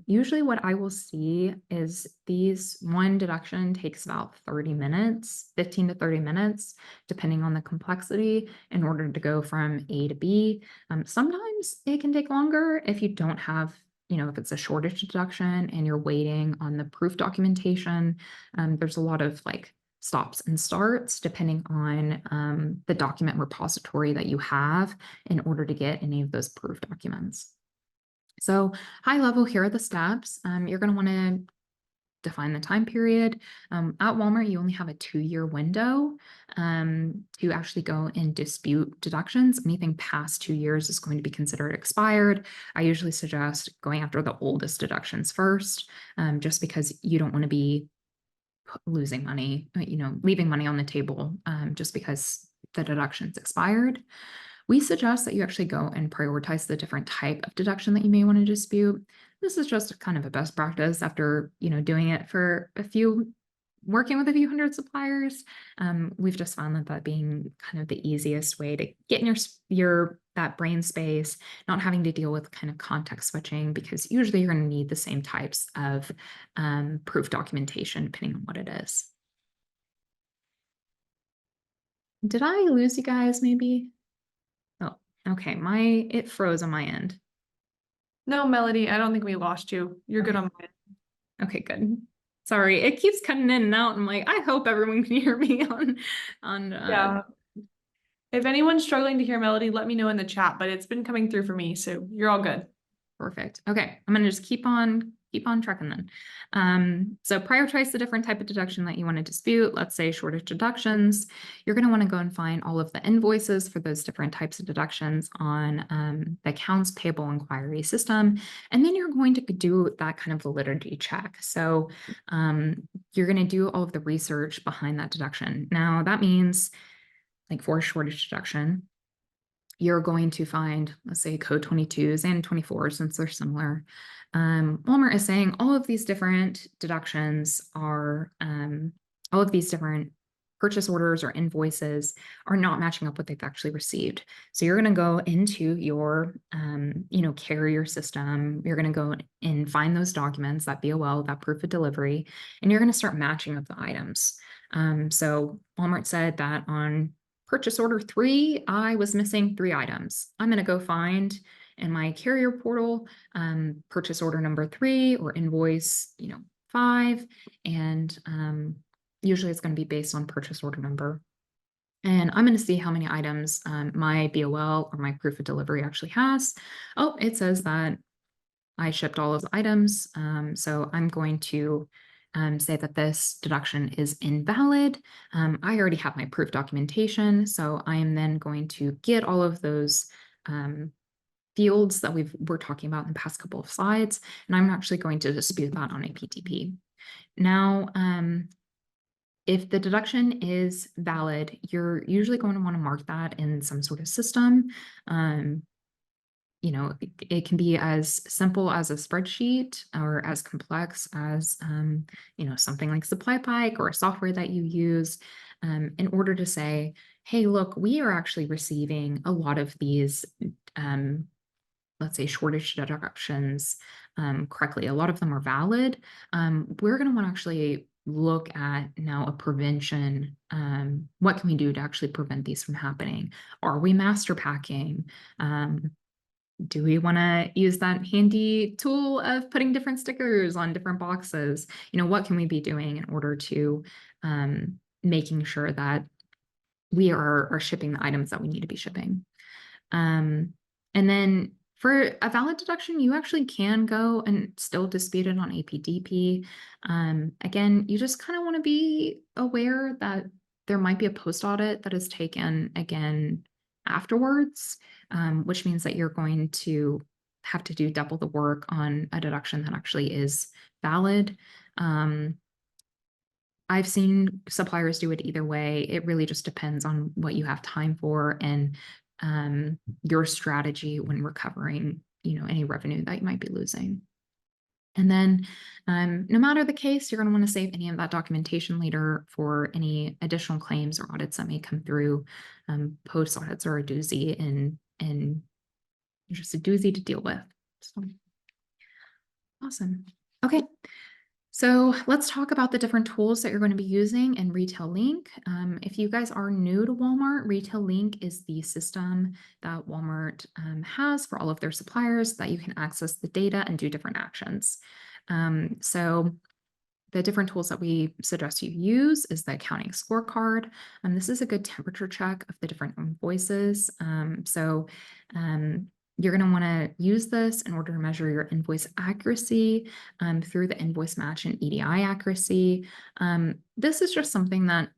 Usually what I will see is one deduction takes about 30 minutes, 15 to 30 minutes, depending on the complexity in order to go from A to B. Sometimes it can take longer if you don't have, if it's a shortage deduction and you're waiting on the proof documentation. There's a lot of like stops and starts depending on the document repository that you have in order to get any of those proof documents. So high level, here are the steps. You're going to want to define the time period. At Walmart, you only have a 2-year window to actually go and dispute deductions. Anything past 2 years is going to be considered expired. I usually suggest going after the oldest deductions first, just because you don't want to be losing money, leaving money on the table just because the deduction's expired. We suggest that you actually go and prioritize the different type of deduction that you may want to dispute. This is just kind of a best practice after, doing it for working with a few hundred suppliers. We've just found that being kind of the easiest way to get in that brain space, not having to deal with kind of context switching, because usually you're going to need the same types of proof documentation depending on what it is. Did I lose you guys maybe? Oh, okay. It froze on my end. No, Melody, I don't think we lost you. You're good on my end. Okay, good. Sorry, it keeps cutting in and out. I'm like, I hope everyone can hear me Yeah. If anyone's struggling to hear Melody, let me know in the chat, but it's been coming through for me, so you're all good. Perfect. Okay, I'm gonna just keep on keep on trucking then. So prioritize the different type of deduction that you want to dispute. Let's say shortage deductions. You're going to want to go and find all of the invoices for those different types of deductions on the accounts payable inquiry system. And then you're going to do that kind of validity check. So you're going to do all of the research behind that deduction. Now that means, like for a shortage deduction, you're going to find, let's say, code 22s and 24s, since they're similar. Walmart is saying all of these different deductions are, all of these different purchase orders or invoices are not matching up what they've actually received. So you're going to go into your, carrier system. You're going to go and find those documents, that BOL, that proof of delivery, and you're going to start matching up the items. So Walmart said that on purchase order 3, I was missing 3 items. I'm going to go find in my carrier portal, purchase order number 3 or invoice, 5. And usually it's going to be based on purchase order number. And I'm going to see how many items my BOL or my proof of delivery actually has. Oh, it says that I shipped all of the items. So I'm going to say that this deduction is invalid. I already have my proof documentation, so I am then going to get all of those fields that we're talking about in the past couple of slides, and I'm actually going to dispute that on APTP. Now, if the deduction is valid, you're usually going to want to mark that in some sort of system. It can be as simple as a spreadsheet or as complex as, something like SupplyPike or a software that you use in order to say, hey, look, we are actually receiving a lot of these, let's say, shortage deductions correctly. A lot of them are valid. We're going to want to actually look at now a prevention. What can we do to actually prevent these from happening? Are we master packing? Do we want to use that handy tool of putting different stickers on different boxes? What can we be doing in order to making sure that we are shipping the items that we need to be shipping? And then for a valid deduction, you actually can go and still dispute it on APDP. Again, you just kind of want to be aware that there might be a post audit that is taken again afterwards, which means that you're going to have to do double the work on a deduction that actually is valid. I've seen suppliers do it either way. It really just depends on what you have time for and your strategy when recovering, any revenue that you might be losing. And then no matter the case, you're going to want to save any of that documentation later for any additional claims or audits that may come through. Post audits are a doozy and just a doozy to deal with. So awesome. Okay. So let's talk about the different tools that you're going to be using in Retail Link. If you guys are new to Walmart, Retail Link is the system that Walmart has for all of their suppliers that you can access the data and do different actions. So the different tools that we suggest you use is the accounting scorecard. This is a good temperature check of the different invoices. You're going to want to use this in order to measure your invoice accuracy through the invoice match and EDI accuracy. This is just something that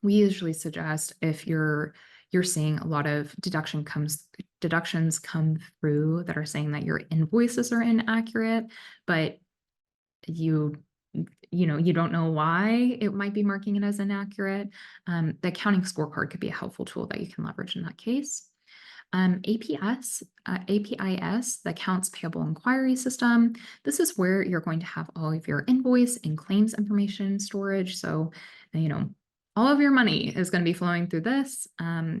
we usually suggest if you're seeing a lot of deductions come through that are saying that your invoices are inaccurate, but you don't know why it might be marking it as inaccurate. The accounting scorecard could be a helpful tool that you can leverage in that case. APIS, the Accounts Payable Inquiry System. This is where you're going to have all of your invoice and claims information storage. So, all of your money is going to be flowing through this.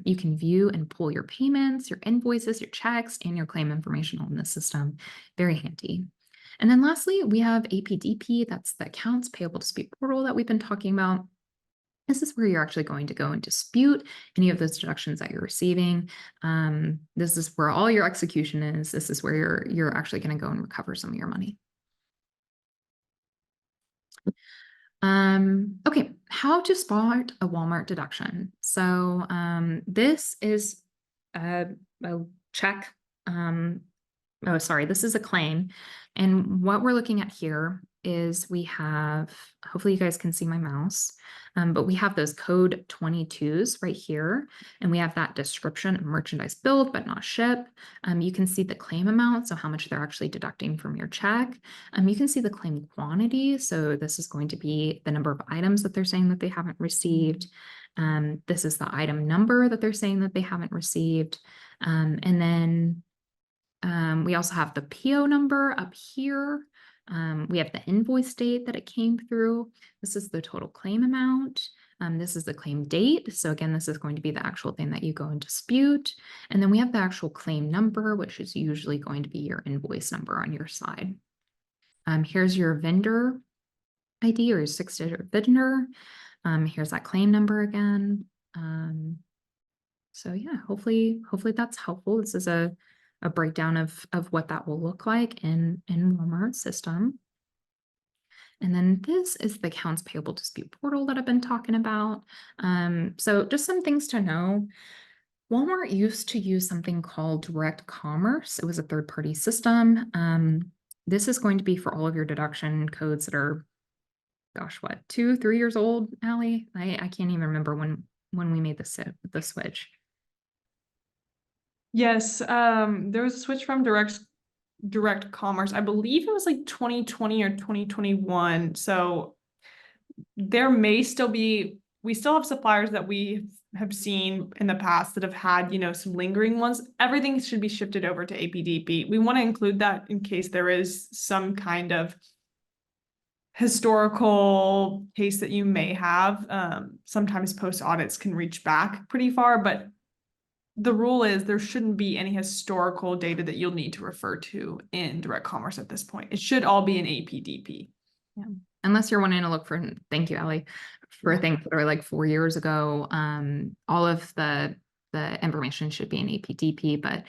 You can view and pull your payments, your invoices, your checks, and your claim information on this system. Very handy. And then lastly, we have APDP. That's the Accounts Payable Dispute Portal that we've been talking about. This is where you're actually going to go and dispute any of those deductions that you're receiving. This is where all your execution is. This is where you're actually going to go and recover some of your money. Okay, how to spot a Walmart deduction. So this is a check oh, sorry, this is a claim. And what we're looking at here is we have, hopefully you guys can see my mouse, but we have those code 22s right here, and we have that description of merchandise billed but not shipped. You can see the claim amount, so how much they're actually deducting from your check. You can see the claim quantity, so this is going to be the number of items that they're saying that they haven't received. This is the item number that they're saying that they haven't received. And then we also have the PO number up here. We have the invoice date that it came through. This is the total claim amount. This is the claim date. So again, this is going to be the actual thing that you go and dispute. And then we have the actual claim number, which is usually going to be your invoice number on your side. Here's your vendor ID or your 6-digit vendor. Here's that claim number again. So yeah, hopefully that's helpful. This is a breakdown of what that will look like in Walmart's system. And then this is the accounts payable dispute portal that I've been talking about. So just some things to know. Walmart used to use something called Direct Commerce. It was a third-party system. This is going to be for all of your deduction codes that are, gosh, what, 2-3 years old, Allie? I can't even remember when we made the switch. Yes, there was a switch from direct commerce. I believe it was like 2020 or 2021. So there may still be, we still have suppliers that we have seen in the past that have had, some lingering ones. Everything should be shifted over to APDP. We want to include that in case there is some kind of historical case that you may have. Sometimes post audits can reach back pretty far, but the rule is there shouldn't be any historical data that you'll need to refer to in direct commerce at this point. It should all be in APDP. Yeah. Unless you're wanting to look for, thank you, Allie, for things that are like 4 years ago. All of the information should be in APDP, but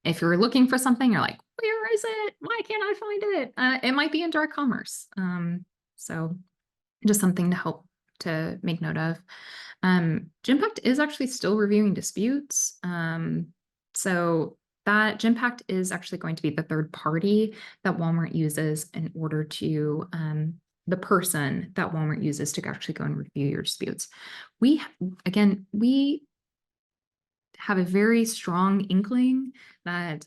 if you're looking for something, you're like, where is it? Why can't I find it? It might be in direct commerce. So just something to help to make note of. Genpact is actually still reviewing disputes. So that Genpact is actually going to be the third party that Walmart uses in order to, the person that Walmart uses to actually go and review your disputes. We have a very strong inkling that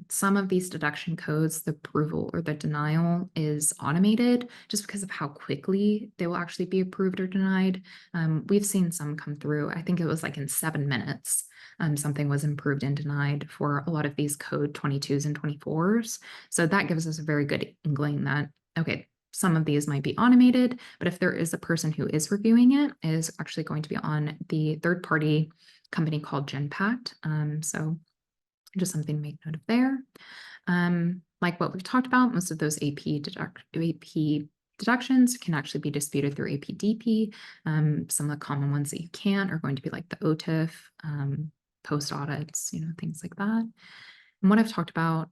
some of these deduction codes, the approval or the denial is automated just because of how quickly they will actually be approved or denied. We've seen some come through. I think it was like in 7 minutes, something was approved and denied for a lot of these code 22s and 24s. So that gives us a very good inkling that, okay, some of these might be automated, but if there is a person who is reviewing it, is actually going to be on the third party company called Genpact. So just something to make note of there. Like what we've talked about, most of those AP deductions can actually be disputed through APDP. Some of the common ones that you can't are going to be like the OTIF, post audits, things like that. And what I've talked about,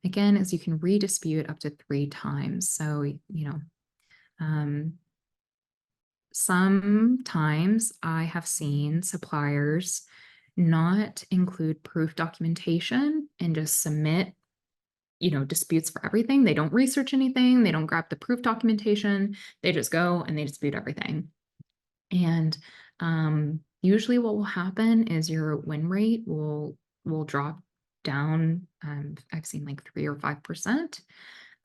again, is you can redispute up to 3 times. So, sometimes I have seen suppliers not include proof documentation and just submit, disputes for everything. They don't research anything. They don't grab the proof documentation. They just go and they dispute everything. And usually what will happen is your win rate will drop down. I've seen like 3 or 5%.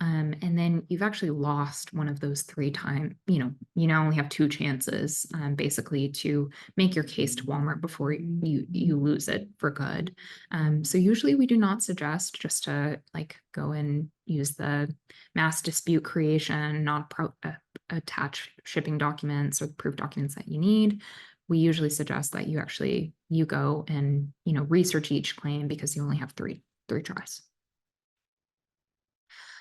And then you've actually lost one of those 3 times. You now only have 2 chances, basically, to make your case to Walmart before you lose it for good. So usually we do not suggest just to go and use the mass dispute creation, not attach shipping documents or the proof documents that you need. We usually suggest that you go and research each claim because you only have 3 tries.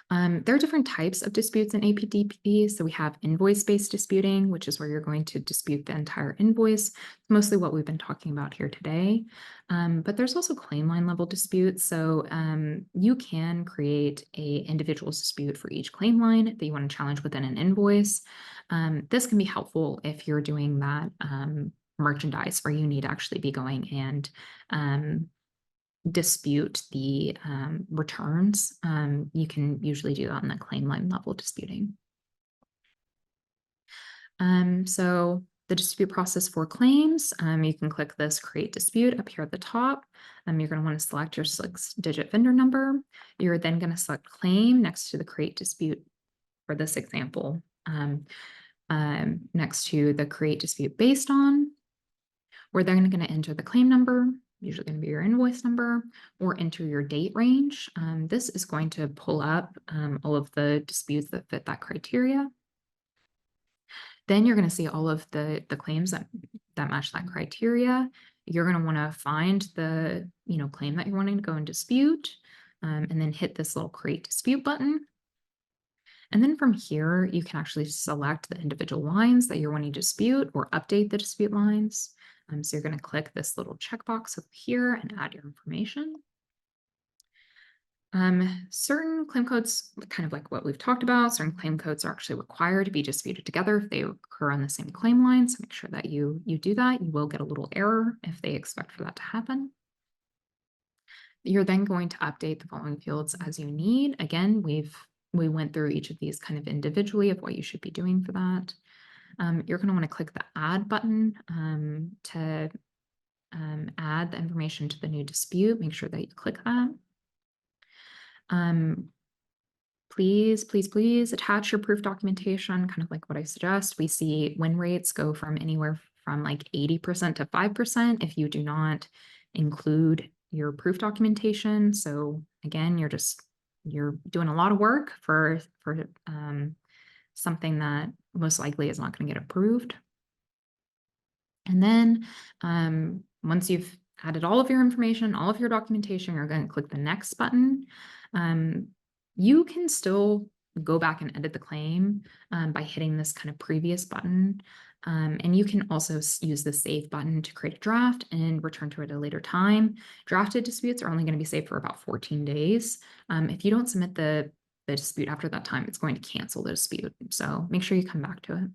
There are different types of disputes in APDP. So we have invoice-based disputing, which is where you're going to dispute the entire invoice, mostly what we've been talking about here today. But there's also claim line level disputes. So you can create an individual dispute for each claim line that you want to challenge within an invoice. This can be helpful if you're doing that merchandise where you need to actually be going and dispute the returns, you can usually do that on the claim line level disputing. So the dispute process for claims, you can click this create dispute up here at the top. You're going to want to select your 6-digit vendor number. You're then going to select claim next to the create dispute for this example, next to the create dispute based on. We're then going to enter the claim number, usually going to be your invoice number, or enter your date range. This is going to pull up all of the disputes that fit that criteria. Then you're going to see all of the claims that match that criteria. You're going to want to find the claim that you're wanting to go and dispute, and then hit this little create dispute button. And then from here, you can actually select the individual lines that you're wanting to dispute or update the dispute lines. So you're going to click this little checkbox over here and add your information. Certain claim codes, kind of like what we've talked about, certain claim codes are actually required to be disputed together if they occur on the same claim line. So make sure that you do that. You will get a little error if they expect for that to happen. You're then going to update the following fields as you need. Again, we went through each of these kind of individually of what you should be doing for that. You're going to want to click the add button to add the information to the new dispute. Make sure that you click that. Please attach your proof documentation, kind of like what I suggest. We see win rates go from anywhere from like 80% to 5% if you do not include your proof documentation. So again, you're doing a lot of work for something that most likely is not going to get approved. And then once you've added all of your information, all of your documentation, you're going to click the next button. You can still go back and edit the claim by hitting this kind of previous button. And you can also use the save button to create a draft and return to it at a later time. Drafted disputes are only going to be saved for about 14 days. If you don't submit the dispute after that time, it's going to cancel the dispute. So make sure you come back to it.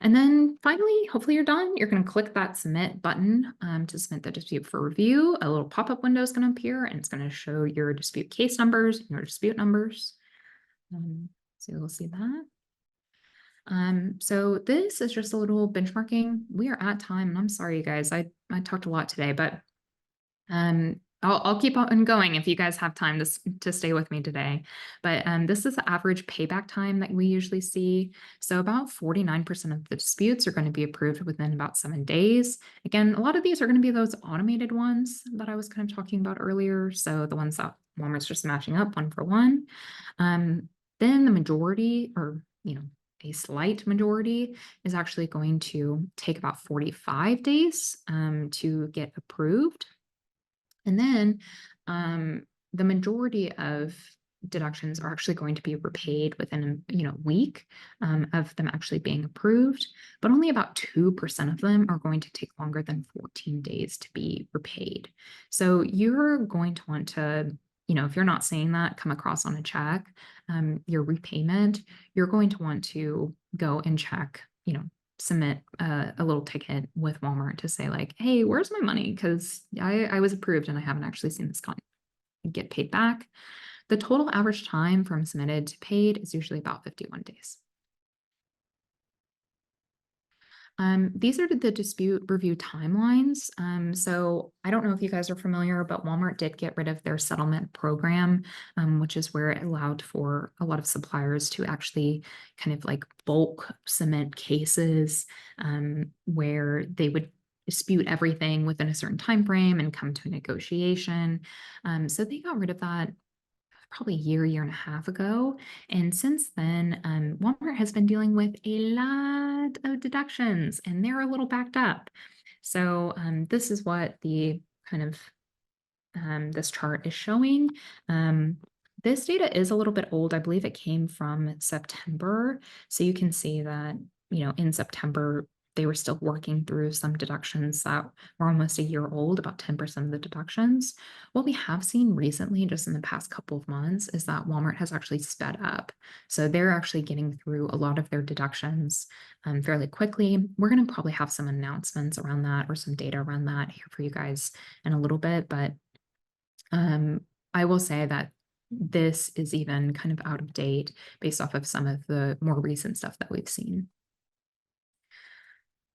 And then finally, hopefully you're done. You're going to click that submit button to submit the dispute for review. A little pop-up window is going to appear and it's going to show your dispute case numbers, your dispute numbers. So you'll see that. So this is just a little benchmarking. We are at time, and I'm sorry, you guys. I talked a lot today, but I'll keep on going if you guys have time to stay with me today. But this is the average payback time that we usually see. So about 49% of the disputes are going to be approved within about 7 days. Again, a lot of these are going to be those automated ones that I was kind of talking about earlier. So the ones that Walmart's just matching up one for one. Then the majority, or a slight majority, is actually going to take about 45 days to get approved. And then the majority of deductions are actually going to be repaid within a week of them actually being approved, but only about 2% of them are going to take longer than 14 days to be repaid. So you're going to want to, if you're not seeing that come across on a check, your repayment, you're going to want to go and check, submit a little ticket with Walmart to say like, hey, where's my money? Because I was approved and I haven't actually seen this get paid back. The total average time from submitted to paid is usually about 51 days. These are the dispute review timelines. So I don't know if you guys are familiar, but Walmart did get rid of their settlement program, which is where it allowed for a lot of suppliers to actually kind of like bulk submit cases where they would dispute everything within a certain time frame and come to a negotiation. So they got rid of that probably a year and a half ago. And since then, Walmart has been dealing with a lot of deductions and they're a little backed up. So this is what the kind of this chart is showing. This data is a little bit old. I believe it came from September. So you can see that, in September, they were still working through some deductions that were almost a year old, about 10% of the deductions. What we have seen recently, just in the past couple of months, is that Walmart has actually sped up. So they're actually getting through a lot of their deductions fairly quickly. We're going to probably have some announcements around that or some data around that here for you guys in a little bit, but I will say that this is even kind of out of date based off of some of the more recent stuff that we've seen.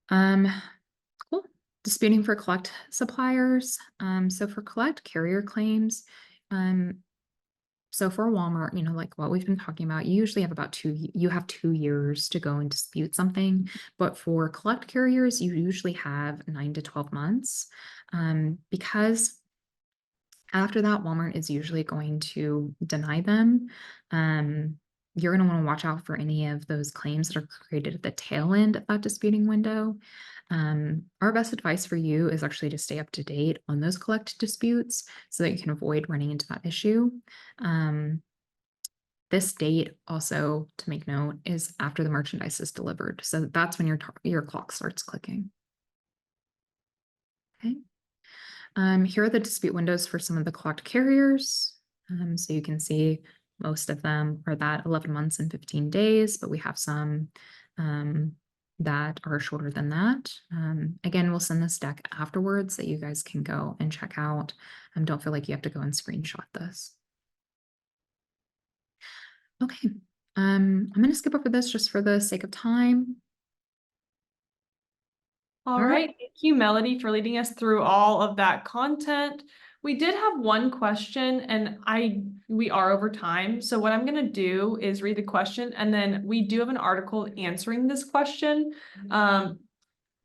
Cool. Disputing for collect suppliers. So for collect carrier claims, so for Walmart, you know, like what we've been talking about, you usually have about you have 2 years to go and dispute something. But for collect carriers, you usually have 9 to 12 months. Because after that, Walmart is usually going to deny them. You're going to want to watch out for any of those claims that are created at the tail end of that disputing window. Our best advice for you is actually to stay up to date on those collect disputes so that you can avoid running into that issue. This date also, to make note, is after the merchandise is delivered. So that's when your clock starts clicking. Okay. Here are the dispute windows for some of the collect carriers. So you can see most of them are that 11 months and 15 days, but we have some that are shorter than that. Again, we'll send this deck afterwards that you guys can go and check out. Don't feel like you have to go and screenshot this. Okay, I'm going to skip over this just for the sake of time. All right. Thank you, Melody, for leading us through all of that content. We did have one question and we are over time. So what I'm going to do is read the question, and then we do have an article answering this question.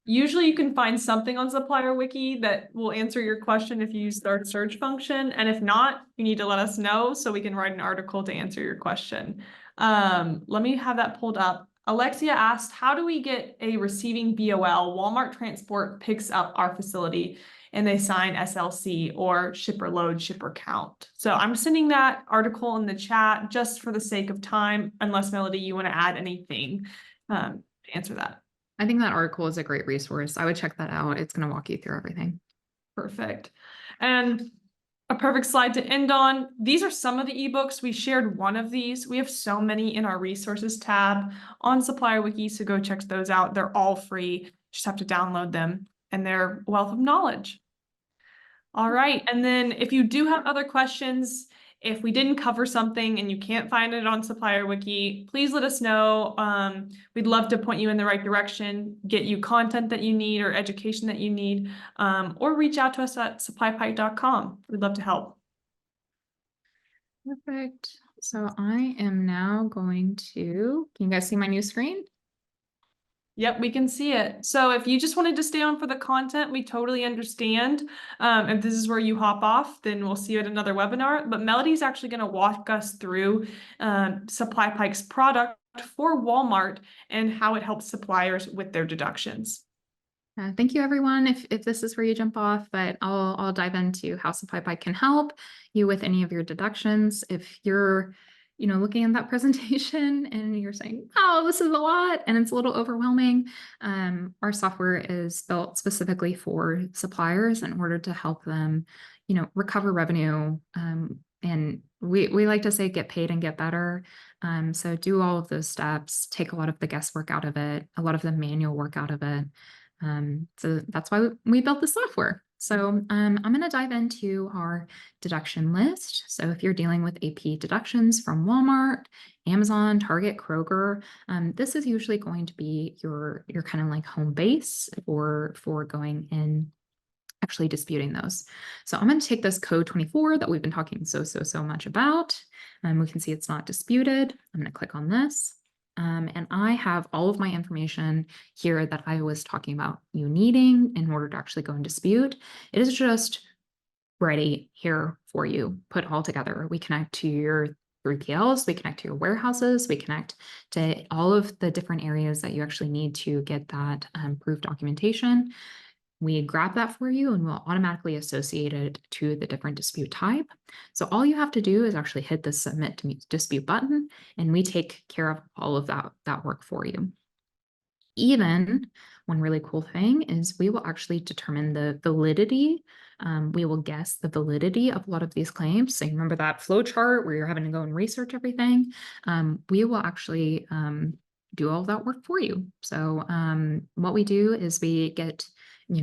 Usually you can find something on SupplierWiki that will answer your question if you use our search function. And if not, you need to let us know so we can write an article to answer your question. Let me have that pulled up. Alexia asked, how do we get a receiving BOL? Walmart Transport picks up our facility and they sign SLC or shipper load, shipper count. So I'm sending that article in the chat just for the sake of time, unless Melody, you want to add anything to answer that. I think that article is a great resource. I would check that out. It's going to walk you through everything. Perfect. And a perfect slide to end on. These are some of the ebooks. We shared one of these. We have so many in our resources tab on SupplierWiki, so go check those out. They're all free. Just have to download them, and they're a wealth of knowledge. All right. And then if you do have other questions, if we didn't cover something and you can't find it on SupplierWiki, please let us know. We'd love to point you in the right direction, get you content that you need or education that you need, or reach out to us at supplypike.com. We'd love to help. Perfect. So I am now going to, can you guys see my new screen? Yep, we can see it. So if you just wanted to stay on for the content, we totally understand. If this is where you hop off, then we'll see you at another webinar. But Melody's actually going to walk us through SupplyPike's product for Walmart and how it helps suppliers with their deductions. Thank you, everyone. If this is where you jump off, but I'll dive into how SupplyPike can help you with any of your deductions. If you're looking at that presentation and you're saying, oh, this is a lot and it's a little overwhelming. Our software is built specifically for suppliers in order to help them, recover revenue. And we like to say, get paid and get better. So do all of those steps, take a lot of the guesswork out of it, a lot of the manual work out of it. So that's why we built the software. So I'm going to dive into our deduction list. So if you're dealing with AP deductions from Walmart, Amazon, Target, Kroger, this is usually going to be your kind of like home base for going and actually disputing those. So I'm going to take this code 24 that we've been talking so much about. We can see it's not disputed. I'm going to click on this. And I have all of my information here that I was talking about you needing in order to actually go and dispute. It is just ready here for you, put all together. We connect to your 3PLs, we connect to your warehouses, we connect to all of the different areas that you actually need to get that proof documentation. We grab that for you and we'll automatically associate it to the different dispute type. So all you have to do is actually hit the submit to dispute button and we take care of all of that work for you. Even one really cool thing is we will actually determine the validity. We will guess the validity of a lot of these claims. So you remember that flow chart where you're having to go and research everything. We will actually do all of that work for you. So what we do is we get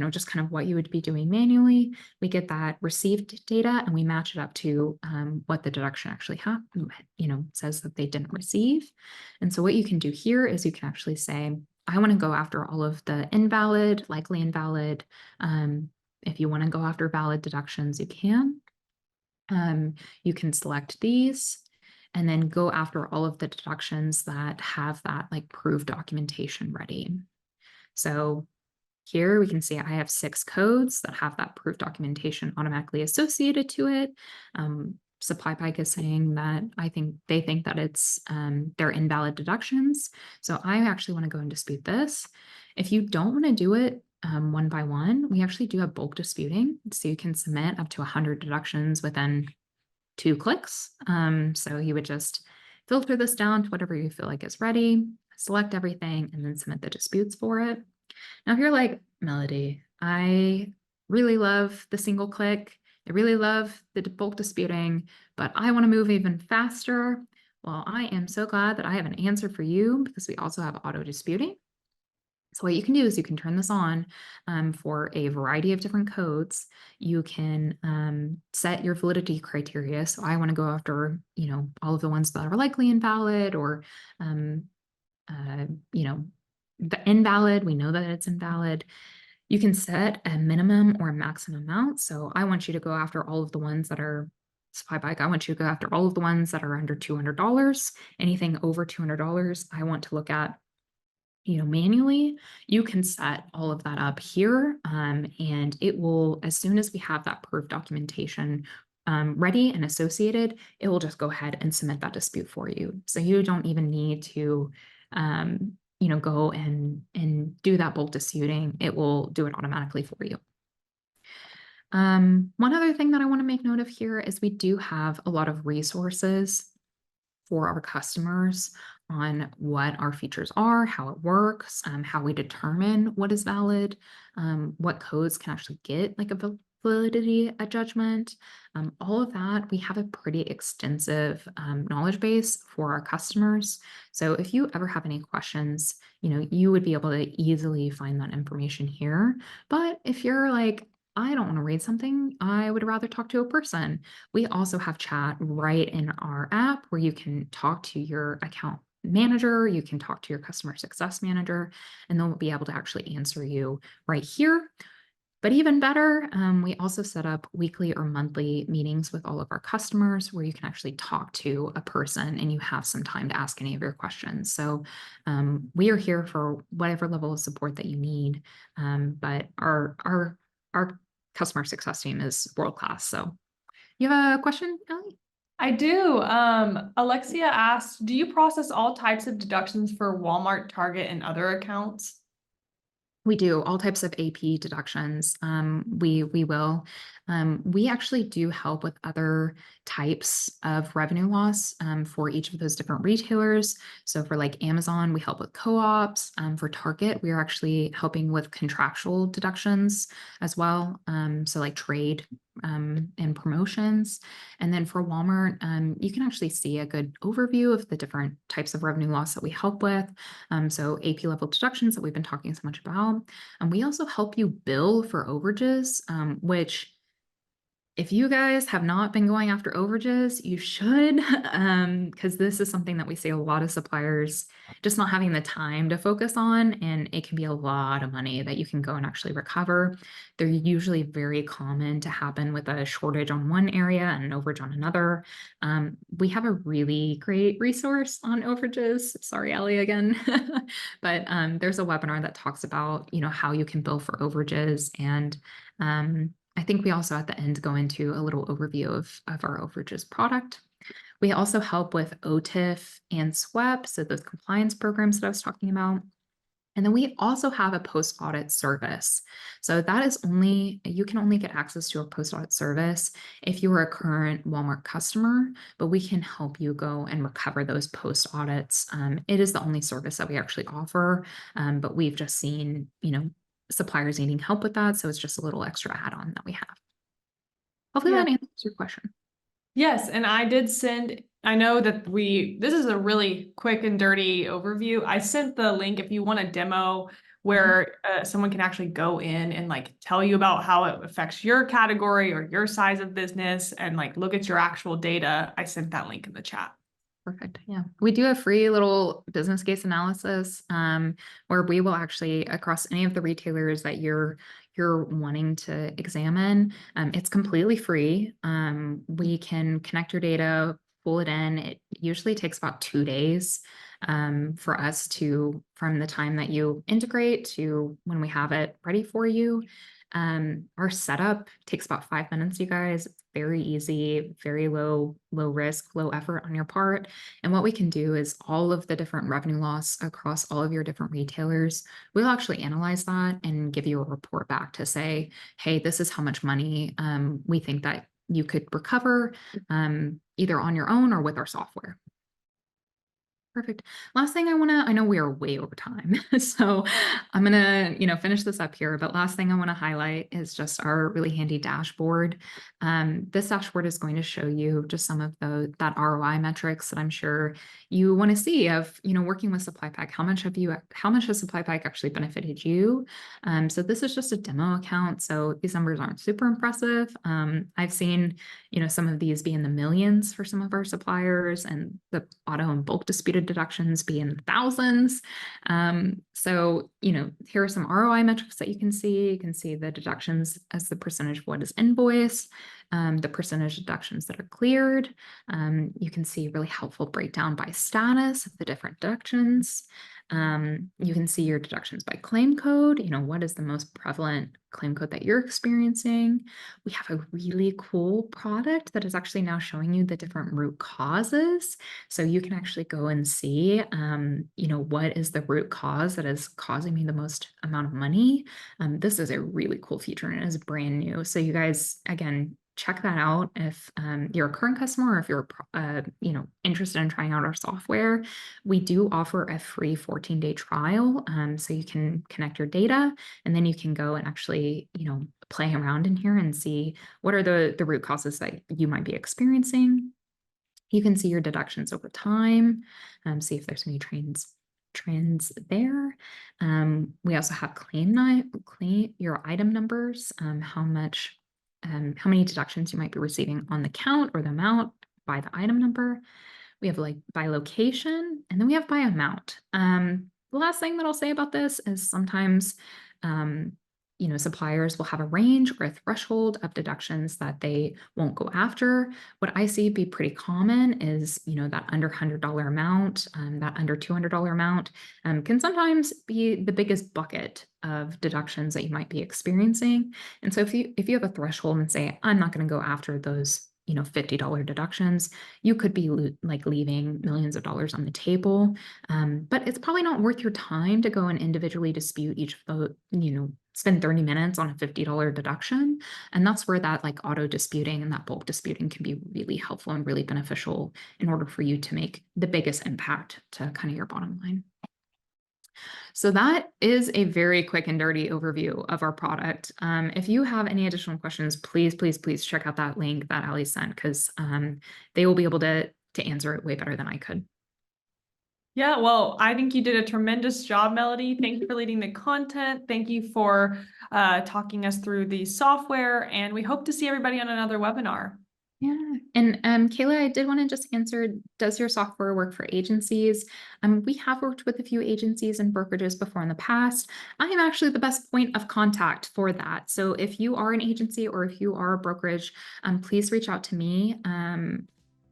just kind of what you would be doing manually. We get that received data and we match it up to what the deduction actually says that they didn't receive. And so what you can do here is you can actually say, I want to go after all of the invalid, likely invalid. If you want to go after valid deductions, you can. You can select these and then go after all of the deductions that have that like proof documentation ready. So here we can see I have 6 codes that have that proof documentation automatically associated to it. SupplyPike is saying that they think that it's they're invalid deductions. So I actually want to go and dispute this. If you don't want to do it one by one, we actually do have bulk disputing. So you can submit up to 100 deductions within 2 clicks. So you would just filter this down to whatever you feel like is ready, select everything, and then submit the disputes for it. Now, if you're like, Melody, I really love the single click, I really love the bulk disputing, but I want to move even faster. Well, I am so glad that I have an answer for you because we also have auto disputing. So what you can do is you can turn this on for a variety of different codes. You can set your validity criteria. So I want to go after, all of the ones that are likely invalid or, the invalid. We know that it's invalid. You can set a minimum or a maximum amount. So I want you to go after all of the ones that are SupplyPike. I want you to go after all of the ones that are under $200. Anything over $200, I want to look at manually. You can set all of that up here and it will, as soon as we have that proof documentation ready and associated, it will just go ahead and submit that dispute for you. So you don't even need to go and do that bulk disputing. It will do it automatically for you. One other thing that I want to make note of here is we do have a lot of resources for our customers on what our features are, how it works, how we determine what is valid, what codes can actually get like a validity judgment. All of that, we have a pretty extensive knowledge base for our customers. So if you ever have any questions, you would be able to easily find that information here. But if you're like, I don't want to read something, I would rather talk to a person, we also have chat right in our app where you can talk to your account manager, you can talk to your customer success manager, and they'll be able to actually answer you right here. But even better, we also set up weekly or monthly meetings with all of our customers where you can actually talk to a person and you have some time to ask any of your questions. So we are here for whatever level of support that you need. But our customer success team is world-class. So you have a question, Ellie? I do. Alexia asked, do you process all types of deductions for Walmart, Target, and other accounts? We do all types of AP deductions. We will. We actually do help with other types of revenue loss for each of those different retailers. So for like Amazon, we help with co-ops. For Target, we are actually helping with contractual deductions as well. So like trade and promotions. And then for Walmart, you can actually see a good overview of the different types of revenue loss that we help with. So AP level deductions that we've been talking so much about. And we also help you bill for overages, which if you guys have not been going after overages, you should, because this is something that we see a lot of suppliers just not having the time to focus on, and it can be a lot of money that you can go and actually recover. They're usually very common to happen with a shortage on one area and an overage on another. We have a really great resource on overages. Sorry, Ellie, again. But there's a webinar that talks about, how you can bill for overages, and I think we also at the end go into a little overview of our overages product. We also help with OTIF and SWEP, so those compliance programs that I was talking about. And then we also have a post-audit service. So that is you can only get access to a post-audit service if you are a current Walmart customer, but we can help you go and recover those post-audits. It is the only service that we actually offer, but we've just seen, suppliers needing help with that. So it's just a little extra add-on that we have. Hopefully that answers your question. Yes, and I know that this is a really quick and dirty overview. I sent the link if you want a demo where someone can actually go in and like tell you about how it affects your category or your size of business and like look at your actual data. I sent that link in the chat. Perfect. Yeah. We do a free little business case analysis where we will actually, across any of the retailers that you're wanting to examine, it's completely free. We can connect your data, pull it in. It usually takes about 2 days for us to, from the time that you integrate to when we have it ready for you. Our setup takes about 5 minutes, you guys. It's very easy, very low risk, low effort on your part. And what we can do is all of the different revenue loss across all of your different retailers, we'll actually analyze that and give you a report back to say, hey, this is how much money we think that you could recover either on your own or with our software. Perfect. Last thing I know we are way over time, so I'm gonna, finish this up here, but last thing I want to highlight is just our really handy dashboard. This dashboard is going to show you just some of that ROI metrics that I'm sure you want to see of, working with SupplyPike. How much has SupplyPike actually benefited you? So this is just a demo account, so these numbers aren't super impressive. I've seen, some of these be in the millions for some of our suppliers, and the auto and bulk disputed deductions be in thousands. So, here are some ROI metrics that you can see. You can see the deductions as the percentage of what is invoiced, the percentage deductions that are cleared. You can see really helpful breakdown by status of the different deductions. You can see your deductions by claim code, what is the most prevalent claim code that you're experiencing. We have a really cool product that is actually now showing you the different root causes. So you can actually go and see, what is the root cause that is causing me the most amount of money. This is a really cool feature and it is brand new. So you guys, again, check that out if you're a current customer or if you're interested in trying out our software. We do offer a free 14-day trial, so you can connect your data and then you can go and actually play around in here and see what are the root causes that you might be experiencing. You can see your deductions over time, see if there's any trends there. We also have claim your item numbers, how many deductions you might be receiving on the count or the amount by the item number. We have like by location, and then we have by amount. The last thing that I'll say about this is sometimes, suppliers will have a range or a threshold of deductions that they won't go after. What I see be pretty common is, that under $100 amount, that under $200 amount can sometimes be the biggest bucket of deductions that you might be experiencing. And so if you have a threshold and say, I'm not going to go after those, $50 deductions, you could be leaving millions of dollars on the table. But it's probably not worth your time to go and individually dispute each of the, spend 30 minutes on a $50 deduction. And that's where that auto disputing and that bulk disputing can be really helpful and really beneficial in order for you to make the biggest impact to kind of your bottom line. So that is a very quick and dirty overview of our product. If you have any additional questions, please check out that link that Ali sent, because they will be able to answer it way better than I could. Yeah, well, I think you did a tremendous job, Melody. Thank you for leading the content. Thank you for talking us through the software, and we hope to see everybody on another webinar. Yeah. And Kayla, I did want to just answer, does your software work for agencies? We have worked with a few agencies and brokerages before in the past. I am actually the best point of contact for that. So if you are an agency or if you are a brokerage, please reach out to me.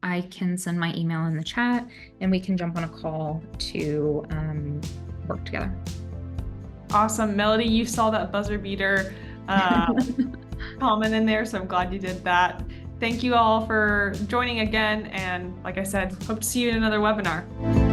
I can send my email in the chat and we can jump on a call to work together. Awesome. Melody, you saw that buzzer beater comment in there, so I'm glad you did that. Thank you all for joining again, and like I said, hope to see you in another webinar.